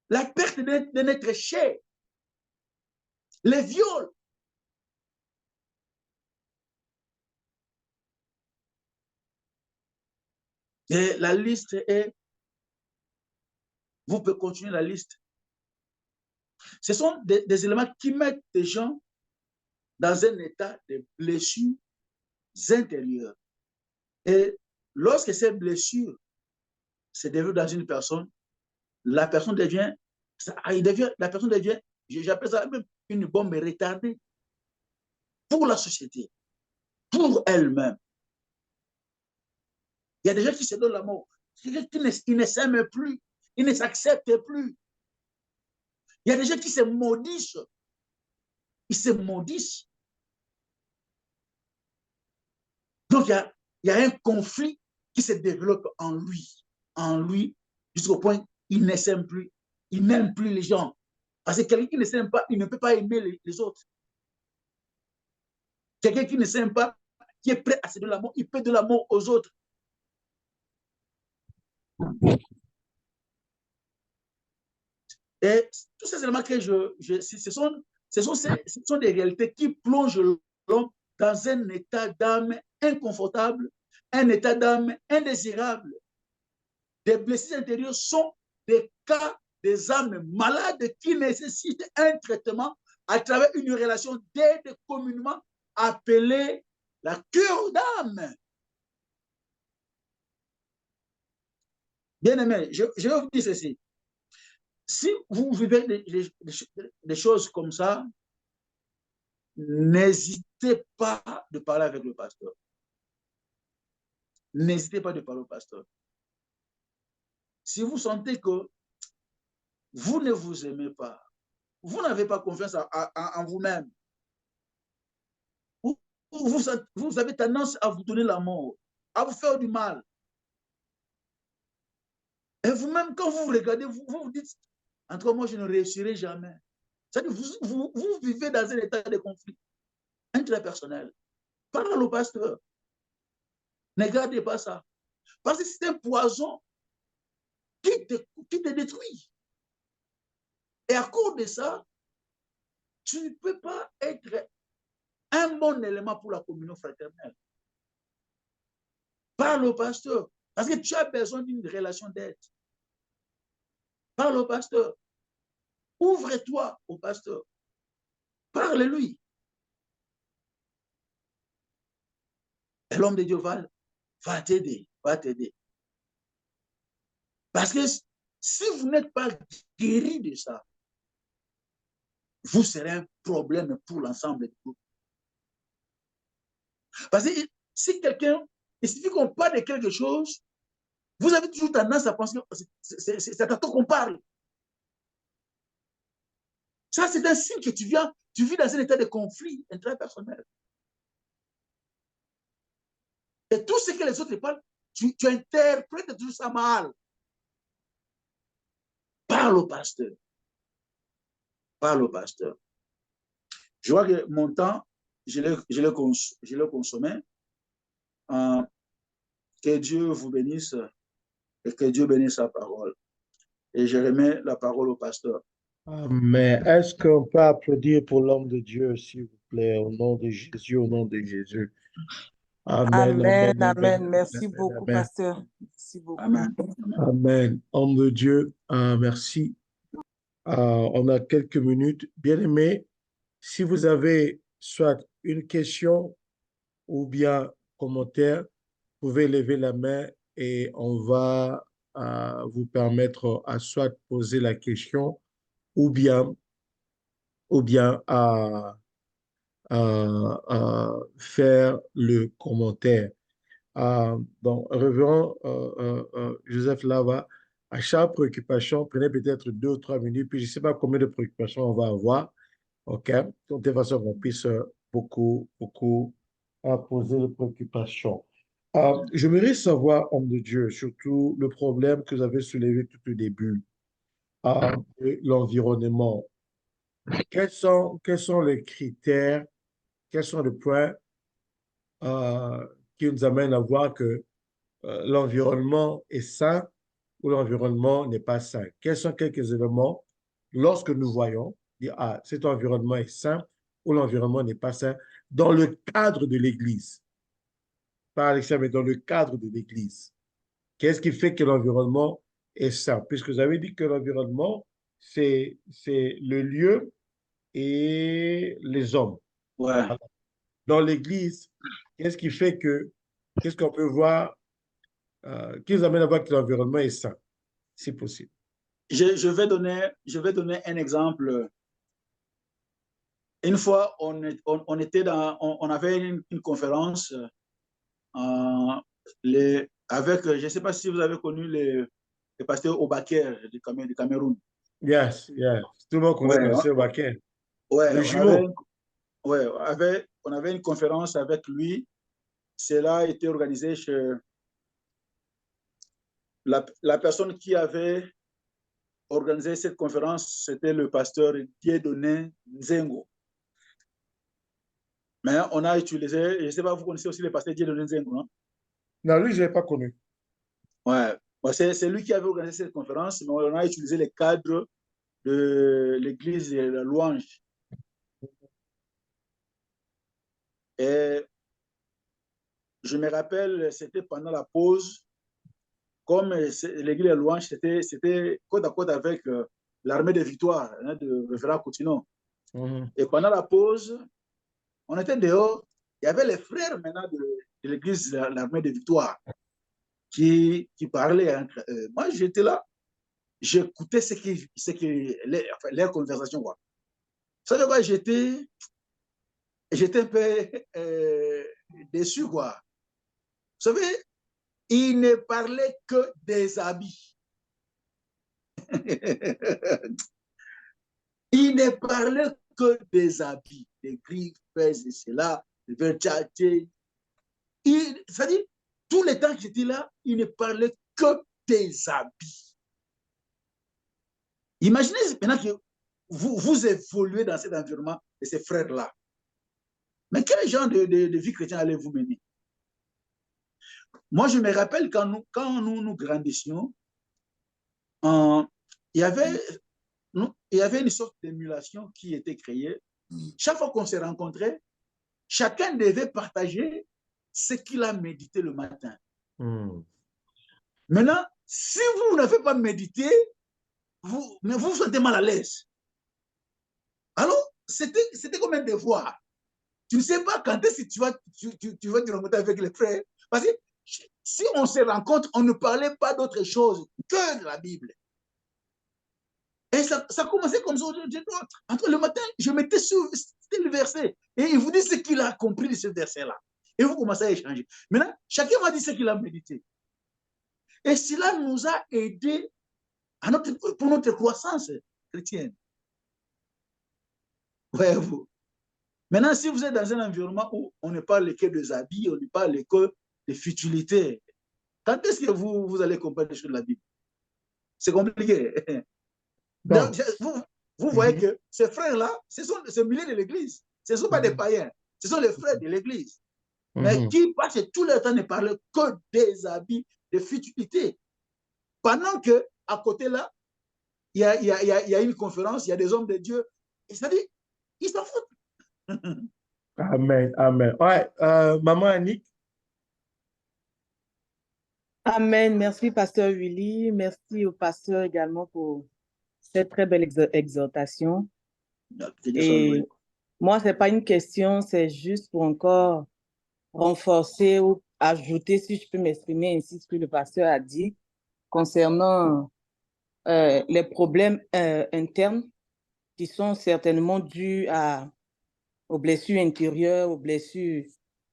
la perte de notre chair, les viols. Et la liste est, vous pouvez continuer la liste. Ce sont des éléments qui mettent des gens dans un état de blessure intérieure. Et lorsque ces blessures se développent dans une personne, la personne devient, j'appelle ça même une bombe retardée pour la société, pour elle-même. Il y a des gens qui se donnent la mort, ils ne s'aiment plus, ils ne s'acceptent plus. Il y a des gens qui se maudissent, ils se maudissent. Donc, il y a un conflit qui se développe en lui, jusqu'au point qu'il ne s'aime plus, il n'aime plus les gens. Parce que quelqu'un qui ne s'aime pas, il ne peut pas aimer les autres. Quelqu'un qui ne s'aime pas, qui est prêt à se donner l'amour, il peut donner l'amour aux autres. Et tous ces éléments que ce sont des réalités qui plongent l'homme dans un état d'âme inconfortable, un état d'âme indésirable. Des blessures intérieures sont des cas des âmes malades qui nécessitent un traitement à travers une relation d'aide communément appelée la cure d'âme. Bien aimé, je vais vous dire ceci. Si vous vivez des choses comme ça, n'hésitez pas de parler avec le pasteur. N'hésitez pas de parler au pasteur. Si vous sentez que vous ne vous aimez pas, vous n'avez pas confiance en vous-même, ou vous avez tendance à vous donner la mort, à vous faire du mal. Et vous-même, quand vous regardez, vous vous dites, en tout cas, moi, je ne réussirai jamais. C'est-à-dire, vous vivez dans un état de conflit intrapersonnel. Parle au pasteur. Ne gardez pas ça. Parce que c'est un poison qui te détruit. Et à cause de ça, tu ne peux pas être un bon élément pour la communion fraternelle. Parle au pasteur. Parce que tu as besoin d'une relation d'aide. Parle au pasteur. Ouvre-toi au pasteur. Parle-lui. Et l'homme de Dieu va t'aider, va t'aider. Parce que si vous n'êtes pas guéri de ça, vous serez un problème pour l'ensemble du groupe. Parce que si quelqu'un, il suffit qu'on parle de quelque chose, vous avez toujours tendance à penser que c'est à toi qu'on parle. Ça, c'est un signe que tu vis dans un état de conflit intrapersonnel. Et tout ce que les autres parlent, tu interprètes tout ça mal. Parle au pasteur. Parle au pasteur. Je vois que mon temps, je l'ai consommé. Que Dieu vous bénisse et que Dieu bénisse sa parole. Et je remets la parole au pasteur.
Mais est-ce qu'on peut applaudir pour l'homme de Dieu, s'il vous plaît, au nom de Jésus, au nom de Jésus? Amen,
Amen,
amen, amen,
amen. Merci
amen,
beaucoup,
amen.
pasteur. Merci beaucoup.
Amen.
Amen. Homme de Dieu, merci. On a quelques minutes. Bien-aimés, si vous avez soit une question ou bien commentaire, vous pouvez lever la main et on va vous permettre à soit poser la question ou bien à faire le commentaire. Donc, révérend Joseph Lava, à chaque préoccupation, prenez peut-être 2 ou 3 minutes, puis je ne sais pas combien de préoccupations on va avoir, OK? De telle façon qu'on puisse beaucoup poser les préoccupations. J'aimerais savoir, homme de Dieu, surtout le problème que vous avez soulevé tout au début, de l'environnement. Quels sont les critères, quels sont les points qui nous amènent à voir que l'environnement est sain ou l'environnement n'est pas sain? Quels sont quelques éléments lorsque nous voyons, dire, ah, cet environnement est sain ou l'environnement n'est pas sain dans le cadre de l'Église? Pas à l'extérieur, mais dans le cadre de l'Église. Qu'est-ce qui fait que l'environnement est sain? Puisque vous avez dit que l'environnement, c'est le lieu et les hommes.
Ouais.
Dans l'Église, qu'est-ce qu'on peut voir, qui nous amène à voir que l'environnement est sain, si possible?
Je vais donner un exemple. Une fois, on avait une conférence avec, je ne sais pas si vous avez connu le pasteur Obaker du Cameroun.
Yes. Tout le monde connaît le pasteur Obaker.
Ouais,
Le jumeau.
on avait une conférence avec lui. Cela a été organisé chez la personne qui avait organisé cette conférence, c'était le pasteur Dieudonné Nzengo. Mais on a utilisé, je ne sais pas, vous connaissez aussi le pasteur Dieudonné Nzengo, non?
Non, lui, je ne l'ai pas connu.
Ouais, c'est lui qui avait organisé cette conférence, mais on a utilisé les cadres de l'église de la Louange. Et je me rappelle, c'était pendant la pause, comme l'église de la Louange, c'était côte à côte avec l'armée de victoire de Révérend Coutinho. Et pendant la pause, on était dehors, il y avait les frères maintenant de l'église de l'armée de victoire qui parlaient entre eux. Moi, j'étais là, j'écoutais leurs conversations. Quoi. Vous savez quoi, j'étais un peu déçu. Quoi. Vous savez, ils ne parlaient que des habits. Ils ne parlaient que des habits, des griffes, et cela. le père Tchatché. C'est-à-dire, tout le temps que j'étais là, il ne parlait que des habits. Imaginez maintenant que vous évoluez dans cet environnement de ces frères-là. Mais quel genre de vie chrétienne allez-vous mener? Moi, je me rappelle quand nous grandissions, il y avait une sorte d'émulation qui était créée. Chaque fois qu'on se rencontrait, chacun devait partager ce qu'il a médité le matin. Maintenant, si vous n'avez pas médité, vous vous sentez mal à l'aise. Alors, c'était comme un devoir. Tu ne sais pas quand est-ce que tu vas te rencontrer avec les frères. Parce que si on se rencontre, on ne parlait pas d'autre chose que de la Bible. Et ça commençait comme ça. Entre le matin, je mettais sur le verset. Et il vous dit ce qu'il a compris de ce verset-là. Et vous commencez à échanger. Maintenant, chacun m'a dit ce qu'il a médité. Et cela nous a aidés pour notre croissance chrétienne. Voyez-vous. Maintenant, si vous êtes dans un environnement où on ne parle que des habits, on ne parle que des futilités, quand est-ce que vous allez comprendre les choses de la Bible? C'est compliqué. Donc, vous voyez que ces frères-là, ce sont ces milliers de l'Église. Ce ne sont pas des païens. Ce sont les frères de l'Église. Mais qui passent tout le temps ne parlent que des habits, des futilités. Pendant qu'à côté là, il y a une conférence, il y a des hommes de Dieu. Et ça dit, ils s'en foutent.
Amen, amen. Ouais, maman Annick.
Amen. Merci, pasteur Willy. Merci au pasteur également pour cette très belle exhortation. Et moi, ce n'est pas une question, c'est juste pour encore renforcer ou ajouter, si je peux m'exprimer ainsi, ce que le pasteur a dit concernant les problèmes internes qui sont certainement dus aux blessures intérieures, aux blessures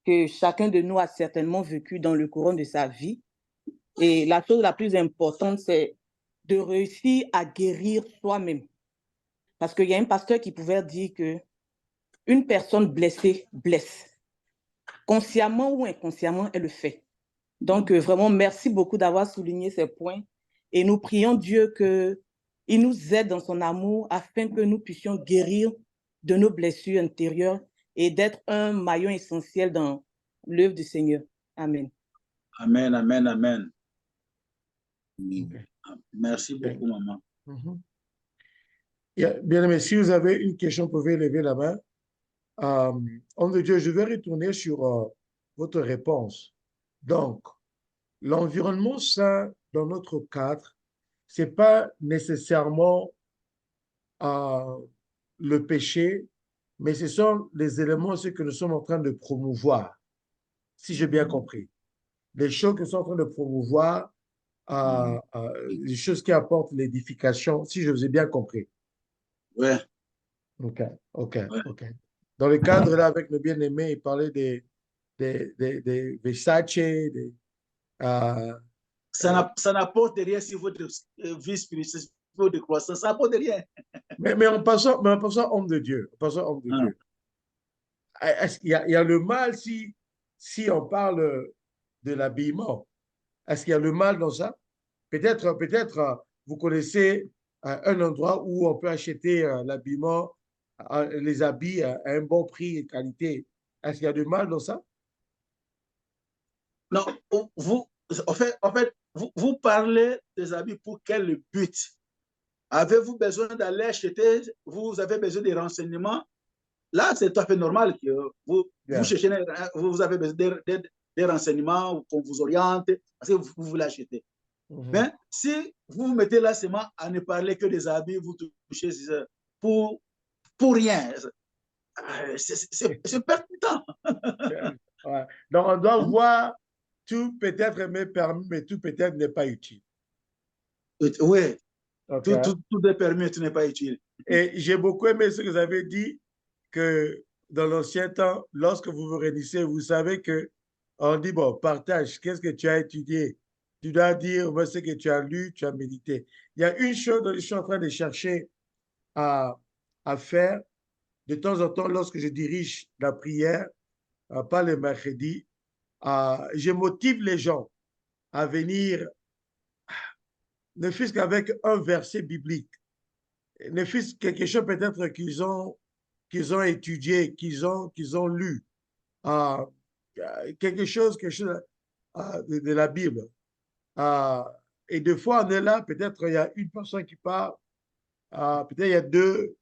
que chacun de nous a certainement vécues dans le courant de sa vie. Et la chose la plus importante, c'est de réussir à guérir soi-même. Parce qu'il y a un pasteur qui pouvait dire qu'une personne blessée blesse. Consciemment ou inconsciemment, elle le fait. Donc, vraiment, merci beaucoup d'avoir souligné ces points. Et nous prions Dieu qu'il nous aide dans son amour afin que nous puissions guérir de nos blessures intérieures et d'être un maillon essentiel dans l'œuvre du Seigneur. Amen.
Amen, amen, amen. Merci beaucoup, maman.
Bien aimé, si vous avez une question, vous pouvez lever la main. Homme de Dieu, je vais retourner sur votre réponse. Donc, l'environnement sain dans notre cadre, ce n'est pas nécessairement le péché, mais ce sont les éléments ce que nous sommes en train de promouvoir, si j'ai bien compris. Les choses que nous sommes en train de promouvoir, les choses qui apportent l'édification, si je vous ai bien compris.
Ouais.
OK. Dans le cadre, là, avec le bien-aimé, il parlait des Versace,
ça n'apporte rien si votre vie spirituelle de croissance, ça n'apporte rien.
mais en passant homme de Dieu, Dieu. Est-ce qu'il y a le mal si on parle de l'habillement? Est-ce qu'il y a le mal dans ça? Peut-être vous connaissez un endroit où on peut acheter l'habillement, les habits à un bon prix et qualité. Est-ce qu'il y a du mal dans ça?
Non, en fait, vous parlez des habits pour quel but? Avez-vous besoin d'aller acheter? Vous avez besoin des renseignements? Là, c'est tout à fait normal que vous cherchez, vous avez besoin des renseignements, qu'on vous oriente, parce que vous voulez acheter. Mais si vous vous mettez là seulement à ne parler que des habits, vous touchez pour rien. C'est pertinent.
Ouais. Donc, on doit voir tout peut-être est permis, mais tout peut-être n'est pas utile.
Oui, okay. Tout est permis, tout n'est pas utile.
Et j'ai beaucoup aimé ce que vous avez dit, que dans l'ancien temps, lorsque vous vous réunissez, vous savez qu'on dit, bon, partage, qu'est-ce que tu as étudié? Tu dois dire ce que tu as lu, tu as médité. Il y a une chose que je suis en train de chercher à faire de temps en temps lorsque je dirige la prière. pas le mercredi, je motive les gens à venir, ne fût-ce qu'avec un verset biblique, ne fût-ce quelque chose peut-être qu'ils ont étudié, qu'ils ont lu, quelque chose de la Bible. Et des fois, on est là, peut-être il y a une personne qui parle, peut-être il y a deux.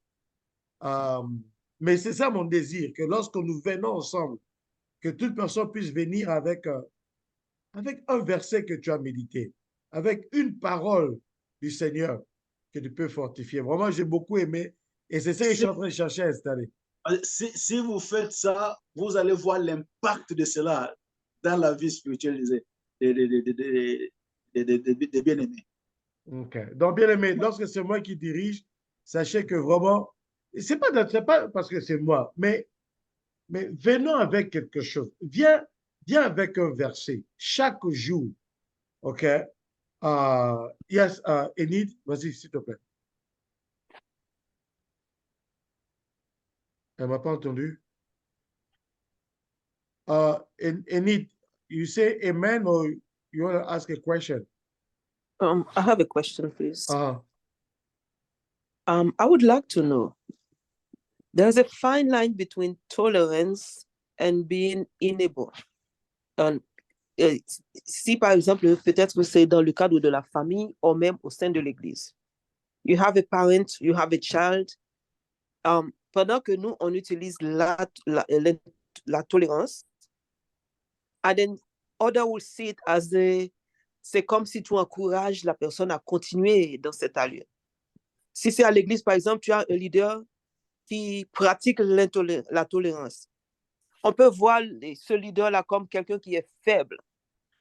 Mais c'est ça mon désir, que lorsque nous venons ensemble, que toute personne puisse venir avec un verset que tu as médité, avec une parole du Seigneur que tu peux fortifier. Vraiment, j'ai beaucoup aimé et c'est ça que je suis en train de chercher à installer.
Si vous faites ça, vous allez voir l'impact de cela dans la vie spirituelle des bien-aimés.
Okay. Donc, bien-aimé, lorsque c'est moi qui dirige, sachez que vraiment, c'est pas parce que c'est moi, mais venons avec quelque chose. Viens avec un verset chaque jour. OK? Yes, Enid, vas-y, s'il te plaît. Elle m'a pas entendu. Enid, you say amen or you want to ask a question?
I have a question, please.
Uh,
I would like to know, there's a fine line between tolerance and being unable. Si par exemple, peut-être c'est dans le cadre de la famille ou même au sein de l'église. You have a parent, you have a child. Pendant que nous, on utilise la tolérance, and then others will see it as c'est comme si tu encourages la personne à continuer dans cette allure. Si c'est à l'église, par exemple, tu as un leader qui pratique la tolérance. On peut voir ce leader-là comme quelqu'un qui est faible.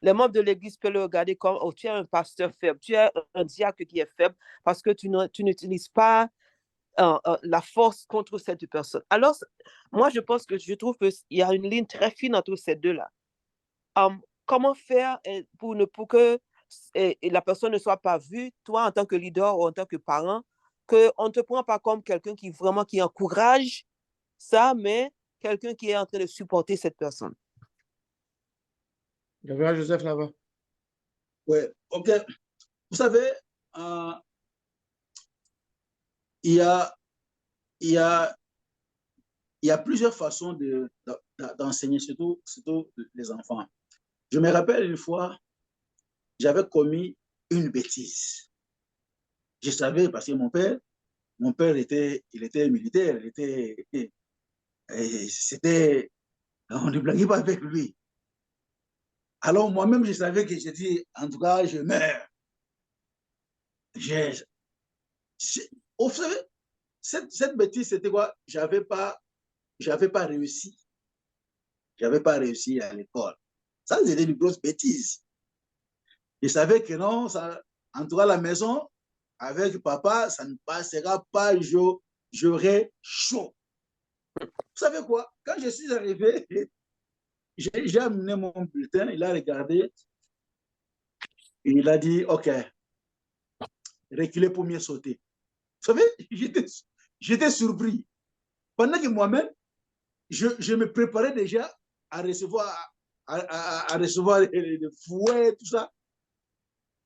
Les membres de l'église peuvent le regarder comme, oh, tu es un pasteur faible, tu es un diacre qui est faible parce que tu n'utilises pas la force contre cette personne. Alors, moi, je trouve qu'il y a une ligne très fine entre ces deux-là. Comment faire pour que la personne ne soit pas vue, toi en tant que leader ou en tant que parent, qu'on ne te prend pas comme quelqu'un qui encourage ça, mais quelqu'un qui est en train de supporter cette personne.
Joseph là-bas.
Oui, ok. Vous savez, il y a plusieurs façons d'enseigner, surtout les enfants. Je me rappelle une fois, j'avais commis une bêtise. Je savais parce que mon père était militaire, on ne blaguait pas avec lui. Alors moi-même, je savais que j'ai dit, en tout cas, je meurs. Vous savez, cette bêtise, c'était quoi? J'avais pas réussi. J'avais pas réussi à l'école. Ça, c'était une grosse bêtise. Je savais que non, ça, en tout cas, la maison, avec papa, ça ne passera pas, j'aurais chaud. Vous savez quoi? Quand je suis arrivé, j'ai amené mon bulletin, il a regardé, et il a dit, OK, reculez pour mieux sauter. Vous savez, j'étais surpris. Pendant que moi-même, je me préparais déjà à recevoir les fouets, tout ça.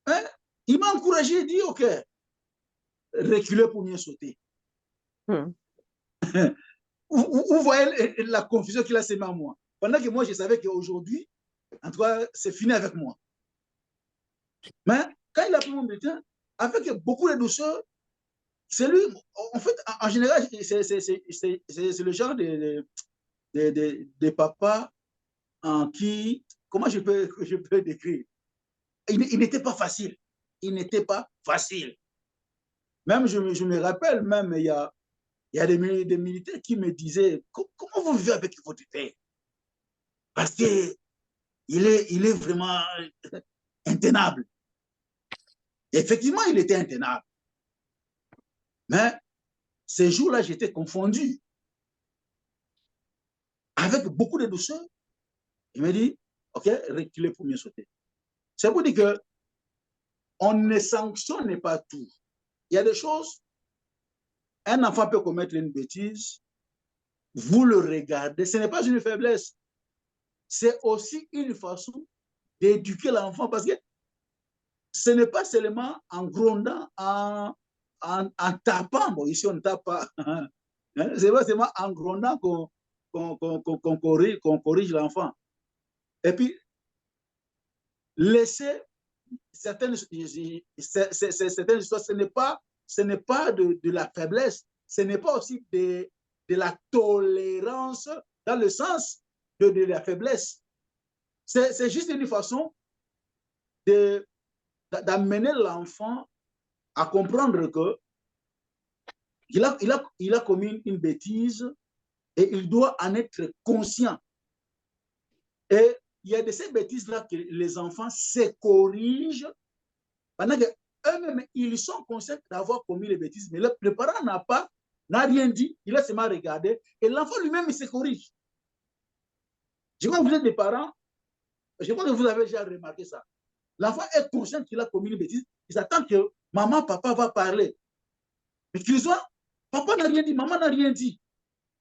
Hein? Il m'a encouragé, il dit, OK, reculez pour mieux sauter. Vous voyez la confusion qu'il a sémée en moi. Pendant que moi, je savais qu'aujourd'hui, en tout cas, c'est fini avec moi. Mais quand il a pris mon bulletin, avec beaucoup de douceur, c'est lui, en fait, en général, c'est le genre de papa en qui, comment je peux décrire? Il n'était pas facile. Il n'était pas facile. Même, je me rappelle, même, il y a des militaires qui me disaient, comment vous vivez avec votre père? Parce qu'il est vraiment intenable. Et effectivement, il était intenable. Mais ces jours-là, j'étais confondu. Avec beaucoup de douceur, il me dit, OK, reculez pour mieux sauter. C'est pour dire que on ne sanctionne pas tout. Il y a des choses, un enfant peut commettre une bêtise, vous le regardez, ce n'est pas une faiblesse. c'est aussi une façon d'éduquer l'enfant parce que ce n'est pas seulement en grondant, en tapant. Bon, ici, on ne tape pas. C'est pas seulement en grondant qu'on corrige l'enfant. Et puis, laisser certaines histoires, ce n'est pas de la faiblesse, ce n'est pas aussi de la tolérance dans le sens de la faiblesse. C'est juste une façon d'amener l'enfant à comprendre que il a commis une bêtise et il doit en être conscient. Et il y a de ces bêtises-là que les enfants se corrigent pendant qu'eux-mêmes, ils sont conscients d'avoir commis les bêtises, mais le parent n'a rien dit, il a seulement regardé, et l'enfant lui-même, il se corrige. Je crois que vous êtes des parents, je crois que vous avez déjà remarqué ça. L'enfant est conscient qu'il a commis une bêtise, il attend que maman, papa va parler. Mais qu'ils soient, papa n'a rien dit, maman n'a rien dit.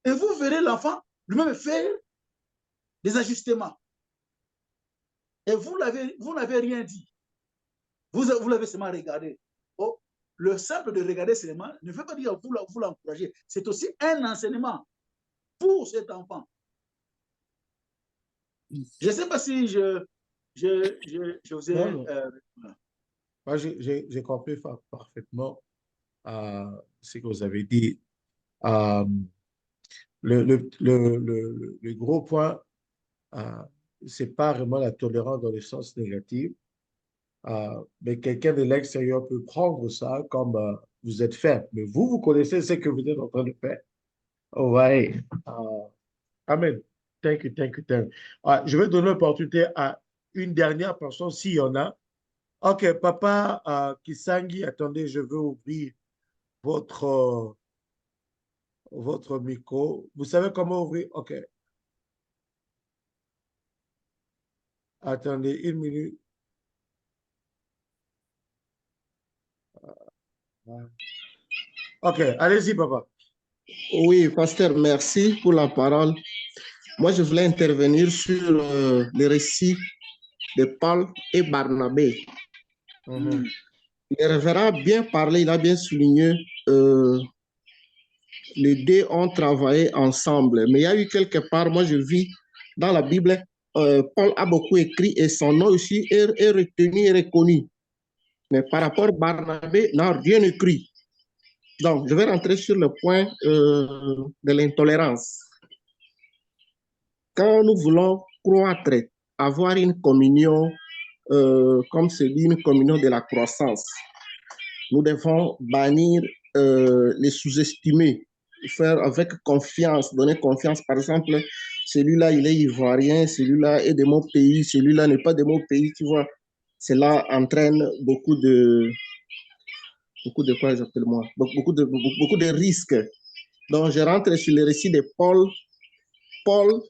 Et vous verrez l'enfant lui-même faire des ajustements. Et vous n'avez rien dit. Vous l'avez seulement regardé. Oh, le simple de regarder seulement ne veut pas dire que vous l'encouragez. C'est aussi un enseignement pour cet enfant. Je ne sais pas si je vous ai...
Moi, j'ai compris parfaitement ce que vous avez dit. Le gros point, ce n'est pas vraiment la tolérance dans le sens négatif, mais quelqu'un de l'extérieur peut prendre ça comme vous êtes faible. Mais vous connaissez ce que vous êtes en train de faire. Ouais. Amen. Thank you. Je vais donner l'opportunité à une dernière personne, s'il y en a. OK, papa Kisangi, attendez, je veux ouvrir votre micro. Vous savez comment ouvrir? OK. Attendez une minute. OK, allez-y, papa.
Oui, pasteur, merci pour la parole. Moi, je voulais intervenir sur le récit de Paul et Barnabé. Le révérend a bien parlé, il a bien souligné, les deux ont travaillé ensemble. Mais il y a eu quelque part, moi je vis dans la Bible, Paul a beaucoup écrit et son nom aussi est retenu et reconnu. Mais par rapport à Barnabé, n'a rien écrit. Donc, je vais rentrer sur le point de l'intolérance. Quand nous voulons croître, avoir une communion, comme c'est dit, une communion de la croissance, nous devons bannir les sous-estimés, faire avec confiance, donner confiance. Par exemple, celui-là, il est ivoirien, celui-là est de mon pays, celui-là n'est pas de mon pays, tu vois. Cela entraîne beaucoup de quoi j'appelle moi, beaucoup de risques. Donc, je rentre sur le récit de Paul. Paul,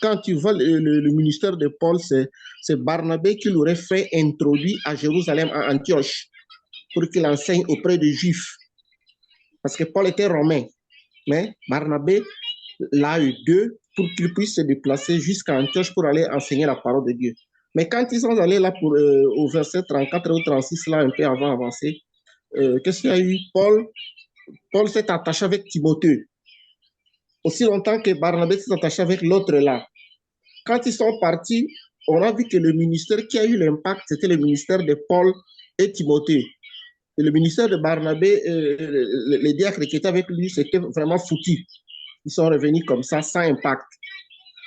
quand tu vois le ministère de Paul, c'est Barnabé qui l'aurait fait introduire à Jérusalem, à Antioche, pour qu'il enseigne auprès des Juifs. Parce que Paul était romain, mais Barnabé l'a eu d'eux pour qu'il puisse se déplacer jusqu'à Antioche pour aller enseigner la parole de Dieu. Mais quand ils sont allés là au verset 34 ou 36, là un peu avant avancé, qu'est-ce qu'il y a eu? Paul s'est attaché avec Timothée. Aussi longtemps que Barnabé s'est attaché avec l'autre là. Quand ils sont partis, on a vu que le ministère qui a eu l'impact, c'était le ministère de Paul et Timothée. Et le ministère de Barnabé, les diacres qui étaient avec lui, c'était vraiment foutu. Ils sont revenus comme ça, sans impact.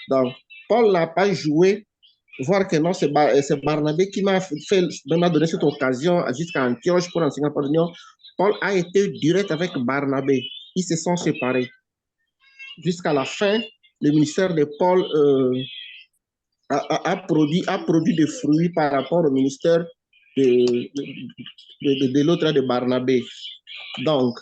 Donc, Paul n'a pas joué, voir que non, c'est Barnabé qui m'a donné cette occasion jusqu'à Antioche pour enseigner la parole de Dieu. Paul a été direct avec Barnabé. Ils se sont séparés. Jusqu'à la fin, le ministère de Paul a produit des fruits par rapport au ministère de l'autre, de Barnabé. Donc,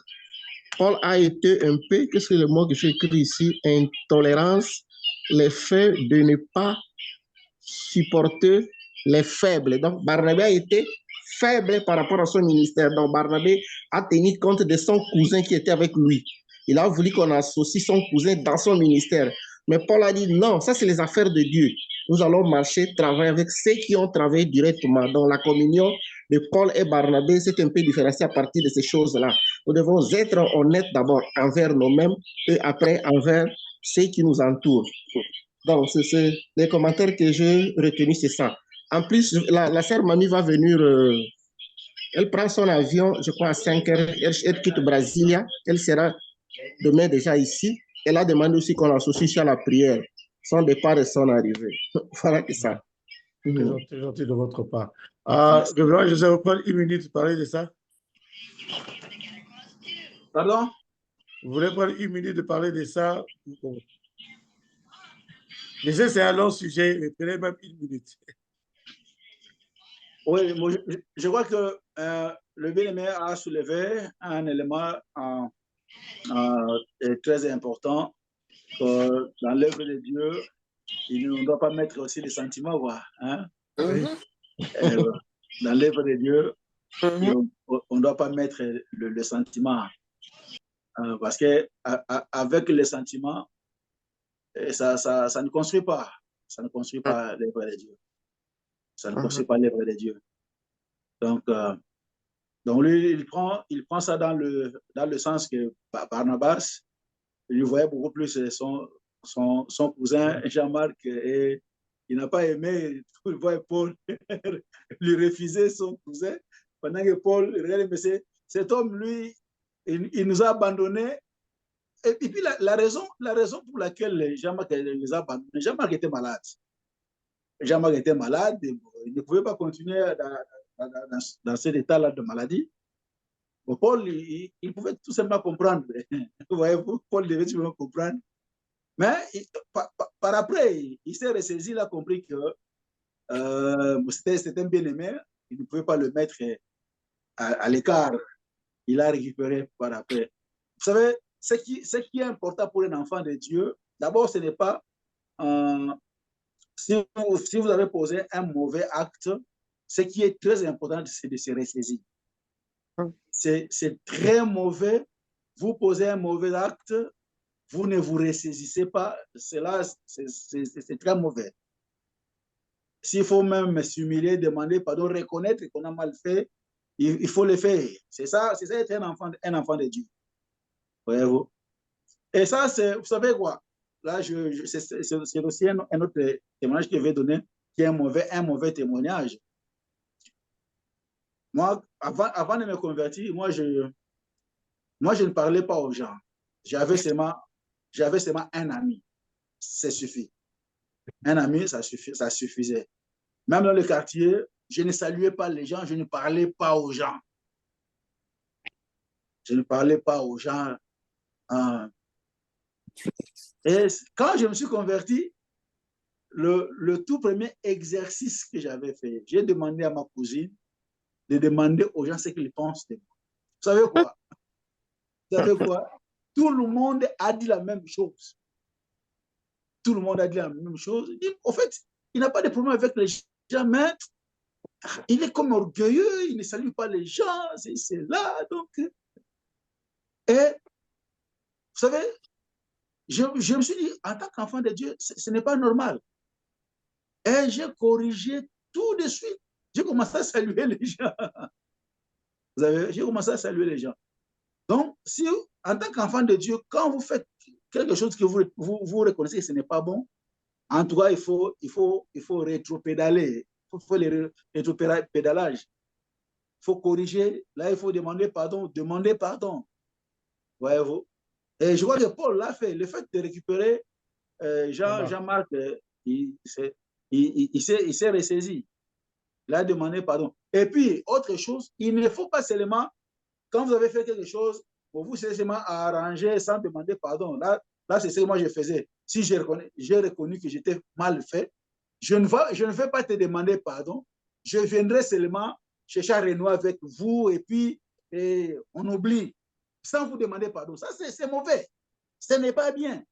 Paul a été un peu, qu'est-ce que le mot que j'ai écrit ici, intolérance, le fait de ne pas supporter les faibles. Donc, Barnabé a été faible par rapport à son ministère. Donc, Barnabé a tenu compte de son cousin qui était avec lui. Il a voulu qu'on associe son cousin dans son ministère. Mais Paul a dit non, ça c'est les affaires de Dieu. Nous allons marcher, travailler avec ceux qui ont travaillé directement. Dans la communion de Paul et Barnabé, c'est un peu différencié à partir de ces choses-là. Nous devons être honnêtes d'abord envers nous-mêmes et après envers ceux qui nous entourent. Donc, c'est les commentaires que j'ai retenus, c'est ça. En plus, la sœur Mamie va venir, elle prend son avion, je crois, à 5 heures, elle quitte Brasilia, elle sera demain déjà ici. Elle a demandé aussi qu'on l'associe à la prière, son départ et son arrivée. Voilà que ça.
C'est gentil de votre part. Je vais vous prendre 1 minute pour parler de ça.
Pardon?
Vous voulez prendre 1 minute de parler de ça? Déjà, c'est un long sujet, mais prenez même 1 minute.
Oui, moi, je crois que le bien-aimé a soulevé un élément très important. Dans l'œuvre de Dieu, il ne doit pas mettre aussi des sentiments, quoi, hein? Dans l'œuvre de Dieu, on ne doit pas mettre le sentiment. Parce qu'avec les sentiments, ça ne construit pas. Ça ne construit pas l'œuvre de Dieu. Ça ne construit pas l'œuvre de Dieu. Donc lui, il prend ça dans le sens que Barnabas, il voyait beaucoup plus son cousin Jean-Marc et il n'a pas aimé, il voit Paul lui refuser son cousin pendant que Paul, regarde, mais cet homme, lui, il nous a abandonnés. Et puis la raison pour laquelle Jean-Marc les a abandonnés, Jean-Marc était malade. Jean-Marc était malade, il ne pouvait pas continuer dans cet état-là de maladie. Bon, Paul, il pouvait tout simplement comprendre. Vous voyez, Paul devait tout simplement comprendre. Mais par après, il s'est ressaisi, il a compris que c'était un bien-aimé, il ne pouvait pas le mettre à l'écart. Il a récupéré par après. Vous savez, ce qui est important pour un enfant de Dieu, d'abord, ce n'est pas si vous avez posé un mauvais acte, ce qui est très important, c'est de se ressaisir. C'est très mauvais. Vous posez un mauvais acte, vous ne vous ressaisissez pas. Cela, c'est très mauvais. S'il faut même s'humilier, demander pardon, reconnaître qu'on a mal fait, il faut le faire. C'est ça être un enfant de Dieu. Voyez-vous? Et ça, vous savez quoi? Là, c'est aussi un autre témoignage que je vais donner, qui est un mauvais témoignage. Moi, avant de me convertir, moi, je ne parlais pas aux gens. J'avais seulement un ami. Ça suffit. Un ami, ça suffisait. Même dans le quartier, je ne saluais pas les gens, je ne parlais pas aux gens. Je ne parlais pas aux gens. Et quand je me suis converti, le tout premier exercice que j'avais fait, j'ai demandé à ma cousine de demander aux gens ce qu'ils pensent de moi. Vous savez quoi? Vous savez quoi? Tout le monde a dit la même chose. Tout le monde a dit la même chose. En fait, il n'a pas de problème avec les gens, mais il est comme orgueilleux, il ne salue pas les gens, c'est là. Donc. Et vous savez, je me suis dit, en tant qu'enfant de Dieu, ce n'est pas normal. Et j'ai corrigé tout de suite. J'ai commencé à saluer les gens. J'ai commencé à saluer les gens. Donc, si en tant qu'enfant de Dieu, quand vous faites quelque chose que vous reconnaissez que ce n'est pas bon, en tout cas, il faut rétropédaler. Il faut le rétropédalage. Il faut corriger. Là, il faut demander pardon. Voyez-vous? Et je vois que Paul l'a fait. Le fait de récupérer Jean-Marc, il s'est ressaisi. Il a demandé pardon. Et puis, autre chose, il ne faut pas seulement, quand vous avez fait quelque chose, pour vous seulement arranger sans demander pardon. Là c'est ce que moi je faisais. Si j'ai reconnu que j'étais mal fait, je ne vais pas te demander pardon. Je viendrai seulement chercher à renouer avec vous et puis on oublie sans vous demander pardon. Ça, c'est mauvais. Ce n'est pas bien.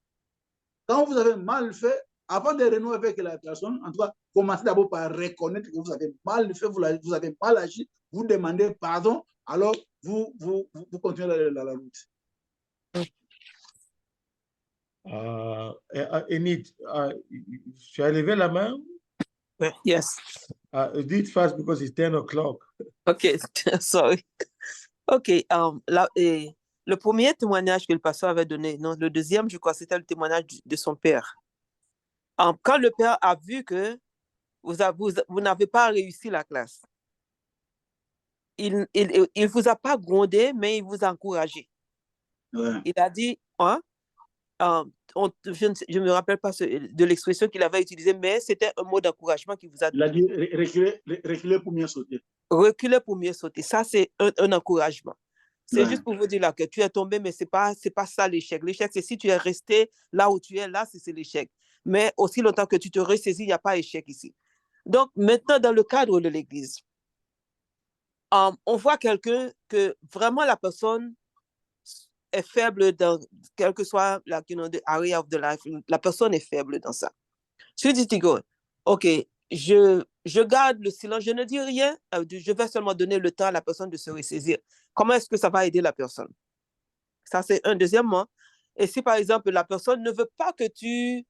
Quand vous avez mal fait, avant de renouer avec la personne, en tout cas, commencez d'abord par reconnaître que vous avez mal fait, vous avez mal agi, vous demandez pardon, alors vous continuez la route.
Enid, tu as levé la main?
Yes.
Do it fast because it's 10 o'clock.
Okay, sorry. Ok, le premier témoignage que le pasteur avait donné, non, le deuxième, je crois, c'était le témoignage de son père. Quand le père a vu que vous n'avez pas réussi la classe, il vous a pas grondé, mais il vous a encouragé.
Ouais.
Il a dit, hein, je ne me rappelle pas de l'expression qu'il avait utilisée, mais c'était un mot d'encouragement qu'il vous a donné.
Il a dit reculer pour mieux sauter.
Reculer pour mieux sauter. Ça, c'est un encouragement. C'est
Ouais.
juste pour vous dire là que tu es tombé, mais c'est pas ça l'échec. L'échec, c'est si tu es resté là où tu es, là, c'est l'échec. Mais aussi longtemps que tu te ressaisis, il n'y a pas d'échec ici. Donc, maintenant, dans le cadre de l'Église, on voit quelqu'un que vraiment la personne est faible dans, quel que soit the area of the life, la personne est faible dans ça. Tu dis, Tigo, OK, je garde le silence, je ne dis rien, je vais seulement donner le temps à la personne de se ressaisir. Comment est-ce que ça va aider la personne? Ça, c'est un. Deuxièmement, et si par exemple, la personne ne veut pas que tu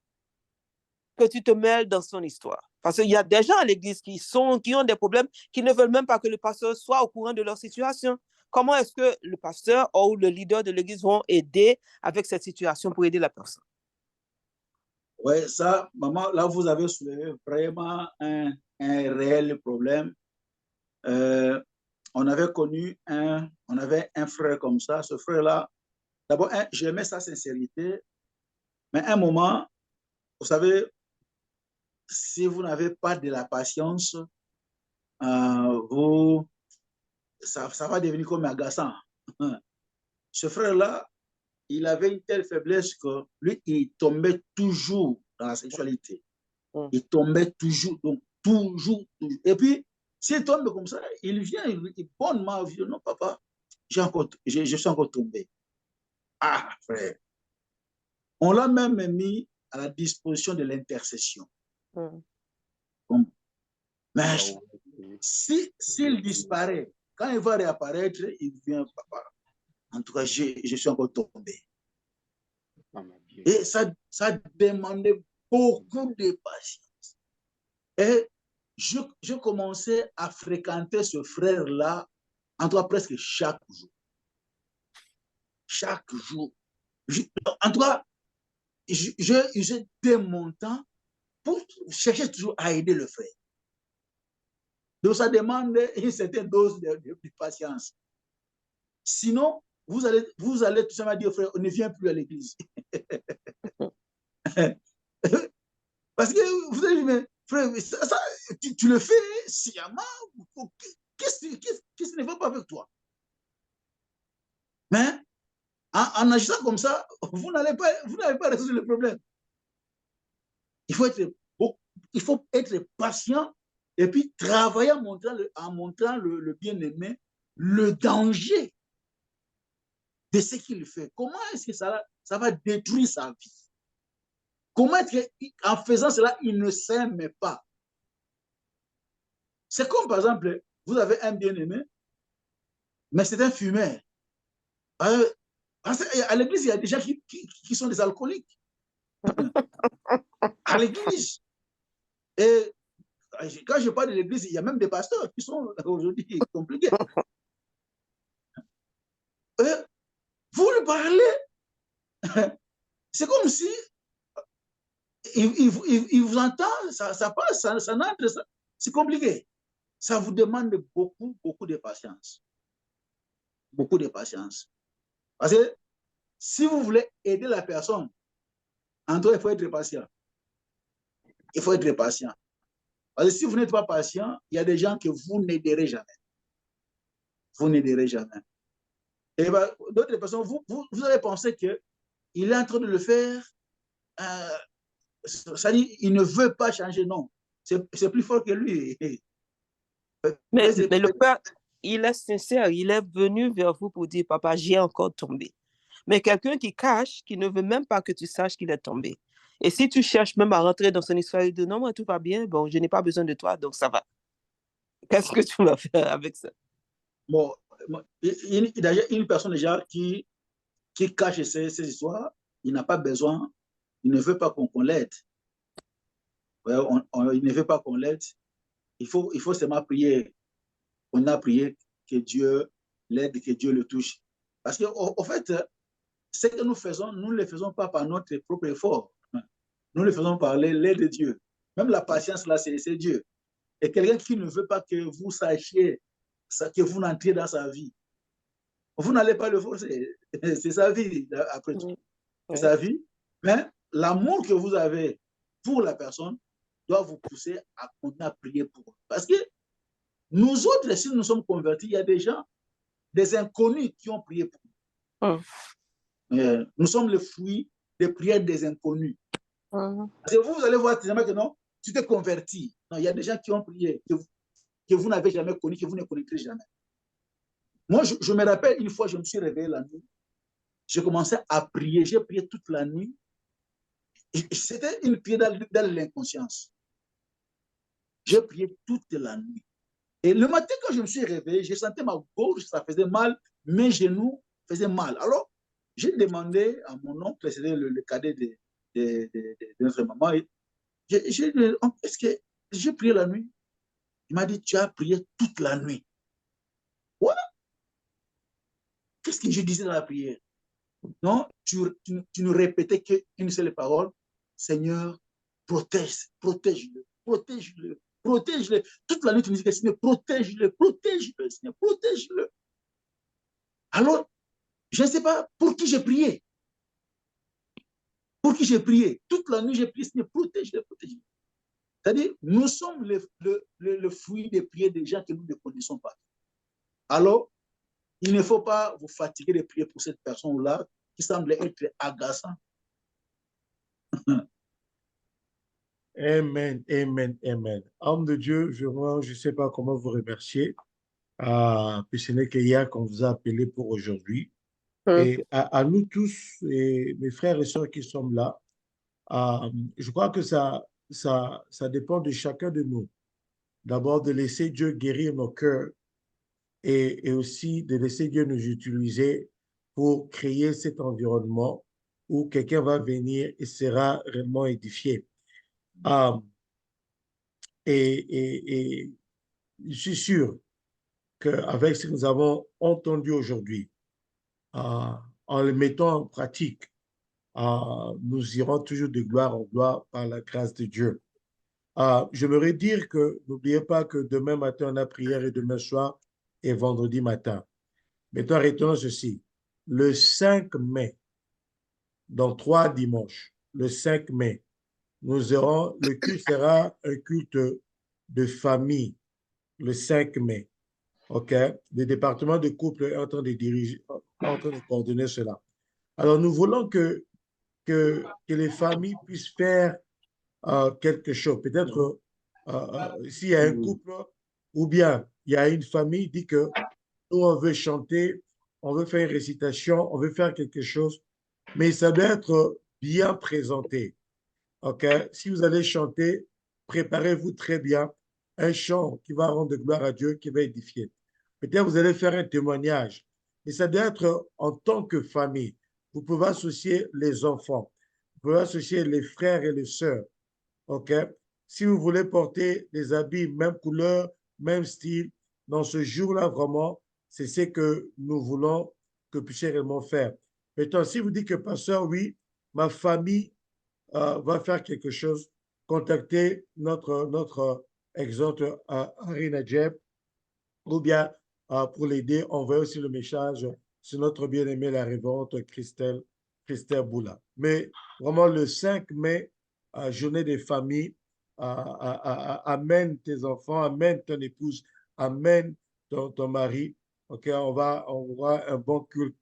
te mêles dans son histoire, parce qu'il y a des gens à l'église qui ont des problèmes, qui ne veulent même pas que le pasteur soit au courant de leur situation. Comment est-ce que le pasteur ou le leader de l'église vont aider avec cette situation pour aider la personne?
Oui, ça, maman, là, vous avez soulevé vraiment un réel problème. On avait un frère comme ça. Ce frère-là, d'abord, j'aimais sa sincérité, mais à un moment, vous savez, si vous n'avez pas de la patience, ça va devenir comme agaçant. Ce frère-là, il avait une telle faiblesse que lui, il tombait toujours dans la sexualité. Il tombait toujours, donc toujours. Et puis, s'il tombe comme ça, il vient, il bonne ma vie. Non, papa, je suis encore tombé. Ah, frère. On l'a même mis à la disposition de l'intercession. Mais s'il disparaît, quand il va réapparaître, il vient, papa. En tout cas, je suis encore tombé. Et ça demandait beaucoup de patience. Et je commençais à fréquenter ce frère-là, en tout cas presque chaque jour. Chaque jour. En tout cas, j'ai de mon temps pour chercher toujours à aider le frère. Donc, ça demande une certaine dose de patience. Sinon, vous allez tout simplement dire, frère, on ne vient plus à l'église. Parce que vous allez dire, mais frère, tu le fais sciemment. Qu'est-ce qui ne va pas avec toi? Mais en agissant comme ça, vous n'allez pas résoudre le problème. Il faut être patient et puis travailler en montrant le bien-aimé, le danger de ce qu'il fait. Comment est-ce que ça va détruire sa vie? Comment est-ce qu'en faisant cela, il ne s'aime pas? C'est comme, par exemple, vous avez un bien-aimé, mais c'est un fumeur. À l'église, il y a des gens qui sont des alcooliques. À l'église. Et quand je parle de l'église, il y a même des pasteurs qui sont aujourd'hui compliqués. Vous le parlez, c'est comme si il vous entend, ça passe, ça entre, c'est compliqué. Ça vous demande beaucoup de patience. Beaucoup de patience. Parce que si vous voulez aider la personne, en tout cas, il faut être patient. Il faut être patient. Parce que si vous n'êtes pas patient, il y a des gens que vous n'aiderez jamais. Vous n'aiderez jamais. Et d'autres personnes, vous allez penser qu'il est en train de le faire, ça dit, il ne veut pas changer, non. C'est plus fort que lui.
Mais le père, il est sincère, il est venu vers vous pour dire, papa, j'ai encore tombé. Mais quelqu'un qui cache, qui ne veut même pas que tu saches qu'il est tombé. Et si tu cherches même à rentrer dans son histoire, il dit, non, moi, tout va bien, bon, je n'ai pas besoin de toi, donc ça va. Qu'est-ce que tu vas faire avec ça?
Bon, d'ailleurs, une personne déjà qui cache ses histoires, il n'a pas besoin il ne veut pas qu'on l'aide. Ouais, il ne veut pas qu'on l'aide. Il faut seulement prier. On a prié que Dieu l'aide, que Dieu le touche. Parce qu'en fait, ce que nous faisons, nous ne le faisons pas par notre propre effort. Nous le faisons par l'aide de Dieu. Même la patience, là, c'est Dieu. Et quelqu'un qui ne veut pas que vous sachiez, que vous n'entriez dans sa vie, vous n'allez pas le forcer. C'est sa vie, après tout. C'est sa vie. Mais l'amour que vous avez pour la personne doit vous pousser à continuer à prier pour eux. Parce que nous autres, si nous sommes convertis, il y a des gens, des inconnus qui ont prié pour nous. Nous sommes le fruit des prières des inconnus. Parce que vous allez voir que non, tu t'es converti. Non, il y a des gens qui ont prié, que vous n'avez jamais connu, que vous ne connaîtrez jamais. Moi, je me rappelle une fois, je me suis réveillé la nuit. J'ai commencé à prier. J'ai prié toute la nuit. C'était une prière dans l'inconscience. J'ai prié toute la nuit. Et le matin, quand je me suis réveillé, j'ai senti ma gorge, ça faisait mal, mes genoux faisaient mal. Alors, j'ai demandé à mon oncle, c'était le cadet de notre maman, j'ai dit, est-ce que j'ai prié la nuit? Il m'a dit, tu as prié toute la nuit. Ouais. Qu'est-ce que je disais dans la prière? Non, tu ne répétais qu'une seule parole. Seigneur, protège-le. Toute la nuit, tu me disais, Seigneur, protège-le, Seigneur, protège-le. Alors, je ne sais pas pour qui j'ai prié. Pour qui j'ai prié. Toute la nuit, j'ai prié, Seigneur, protège-le. C'est-à-dire, nous sommes le fruit des prières des gens que nous ne connaissons pas. Alors, il ne faut pas vous fatiguer de prier pour cette personne-là qui semble être agaçant.
Amen, amen, amen. Homme de Dieu, je ne sais pas comment vous remercier. Puis ce n'est qu'hier qu'on vous a appelé pour aujourd'hui. Et à nous tous, et mes frères et sœurs qui sont là, je crois que ça dépend de chacun de nous. D'abord, de laisser Dieu guérir nos cœurs et aussi de laisser Dieu nous utiliser pour créer cet environnement où quelqu'un va venir et sera réellement édifié. Et je suis sûr qu'avec ce que nous avons entendu aujourd'hui, en le mettant en pratique, nous irons toujours de gloire en gloire par la grâce de Dieu. J'aimerais dire que n'oubliez pas que demain matin, on a prière et demain soir et vendredi matin. Maintenant, retenons ceci. Le 5 mai, dans 3 dimanches, le 5 mai, le culte sera un culte de famille, le 5 mai. OK? Le département de couple est en train de coordonner cela. Alors, nous voulons que les familles puissent faire quelque chose. Peut-être s'il y a un couple ou bien il y a une famille qui dit que nous, on veut chanter, on veut faire une récitation, on veut faire quelque chose, mais ça doit être bien présenté. OK? Si vous allez chanter, préparez-vous très bien un chant qui va rendre gloire à Dieu, qui va édifier. Peut-être vous allez faire un témoignage, mais ça doit être en tant que famille. Vous pouvez associer les enfants, vous pouvez associer les frères et les sœurs. OK? Si vous voulez porter des habits, même couleur, même style, dans ce jour-là, vraiment, c'est ce que nous voulons que vous puissiez réellement faire. Maintenant, si vous dites que, pasteur, oui, ma famille va faire quelque chose, contactez notre exhorte Henri Nadjeb, ou bien pour l'aider, envoyez aussi le message sur notre bien-aimée, la révérende Christelle Boula. Mais vraiment, le 5 mai, journée des familles, amène tes enfants, amène ton épouse, amène ton mari. OK, on aura un bon culte.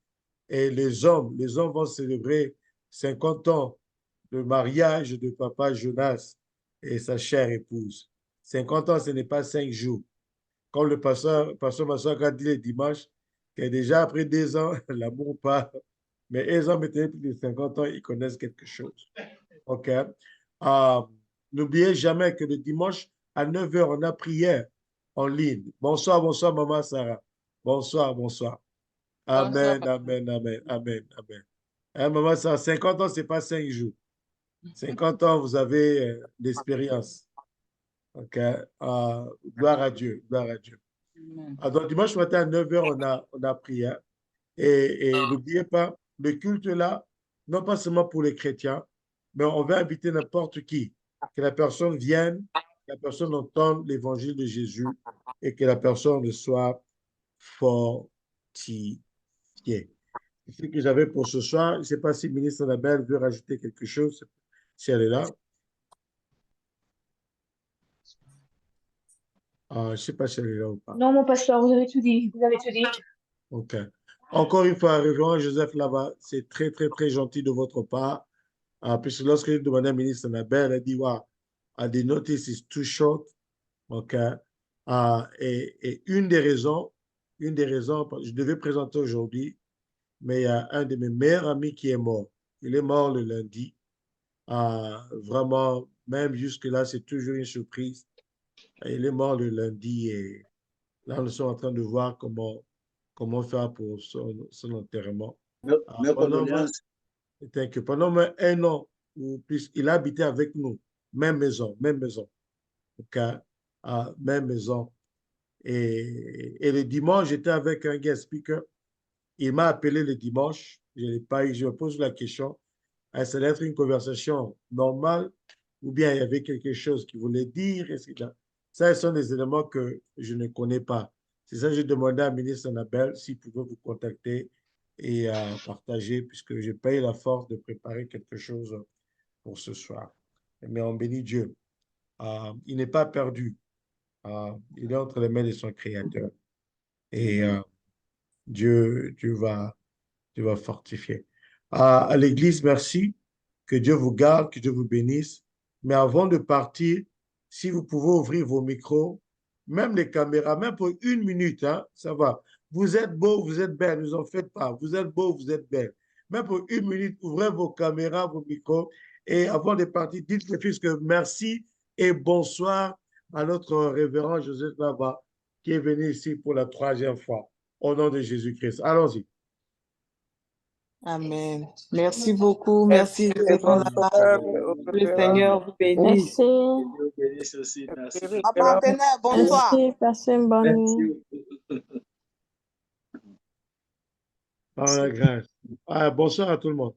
Et les hommes vont célébrer 50 ans de mariage de papa Jonas et sa chère épouse. 50 ans, ce n'est pas 5 jours. Comme le pasteur Massouk a dit le dimanche, que déjà après 2 ans, l'amour part. Mais ils ont maintenant plus de 50 ans, ils connaissent quelque chose. OK? N'oubliez jamais que le dimanche, à 9 h, on a prière en ligne. Bonsoir, bonsoir, maman Sarah. Bonsoir, bonsoir. Amen, amen, amen, amen, amen. Hein, maman Sarah, 50 ans, ce n'est pas 5 jours. 50 ans, vous avez d'expérience. OK. Gloire à Dieu. Gloire à Dieu. Donc, dimanche matin à 9 h, on a prié. Et n'oubliez pas, le culte là, non pas seulement pour les chrétiens, mais on va inviter n'importe qui. Que la personne vienne, que la personne entende l'évangile de Jésus et que la personne soit fortifiée. C'est ce que j'avais pour ce soir. Je ne sais pas si le ministre Annabelle veut rajouter quelque chose, si elle est là. Je ne sais pas si elle est là ou pas.
Non, mon pasteur, vous avez tout dit. Vous avez tout dit.
OK. Encore une fois, révérend Joseph Lava, c'est très, très, très gentil de votre part. Puisque lorsque je demandais à la ministre Annabelle, elle a dit, wow, the notice is too short. OK. Et une des raisons, je devais présenter aujourd'hui, mais il y a un de mes meilleurs amis qui est mort. Il est mort le lundi. Vraiment, même jusque-là, c'est toujours une surprise. Il est mort le lundi et là, nous sommes en train de voir comment faire pour son enterrement.
Mes condoléances.
Pendant un an ou plus, il a habité avec nous, même maison. OK? Même maison. Et le dimanche, j'étais avec un guest speaker. Il m'a appelé le dimanche. Je n'ai pas eu, je me pose la question. Ça allait être une conversation normale ou bien il y avait quelque chose qu'il voulait dire. Ça, ce sont des éléments que je ne connais pas. C'est ça que j'ai demandé à la ministre Annabelle s'il pouvait vous contacter et partager, puisque je n'ai pas eu la force de préparer quelque chose pour ce soir. Mais on bénit Dieu. Il n'est pas perdu. Il est entre les mains de son Créateur. Et Dieu va fortifier. À l'Église, merci. Que Dieu vous garde, que Dieu vous bénisse. Mais avant de partir, si vous pouvez ouvrir vos micros, même les caméras, même pour 1 minute, hein, ça va. Vous êtes beau, vous êtes belle, ne vous en faites pas. Vous êtes beau, vous êtes belle. Même pour 1 minute, ouvrez vos caméras, vos micros. Et avant de partir, dites le fils que merci et bonsoir à notre révérend Joseph Lava qui est venu ici pour la 3e fois. Au nom de Jésus-Christ. Allons-y.
Amen. Merci beaucoup. Merci. Le Seigneur vous bénisse.
Merci.
Papa Benet, bonsoir.
Merci. Passez une bonne nuit.
Par la grâce. Bonsoir à tout le monde.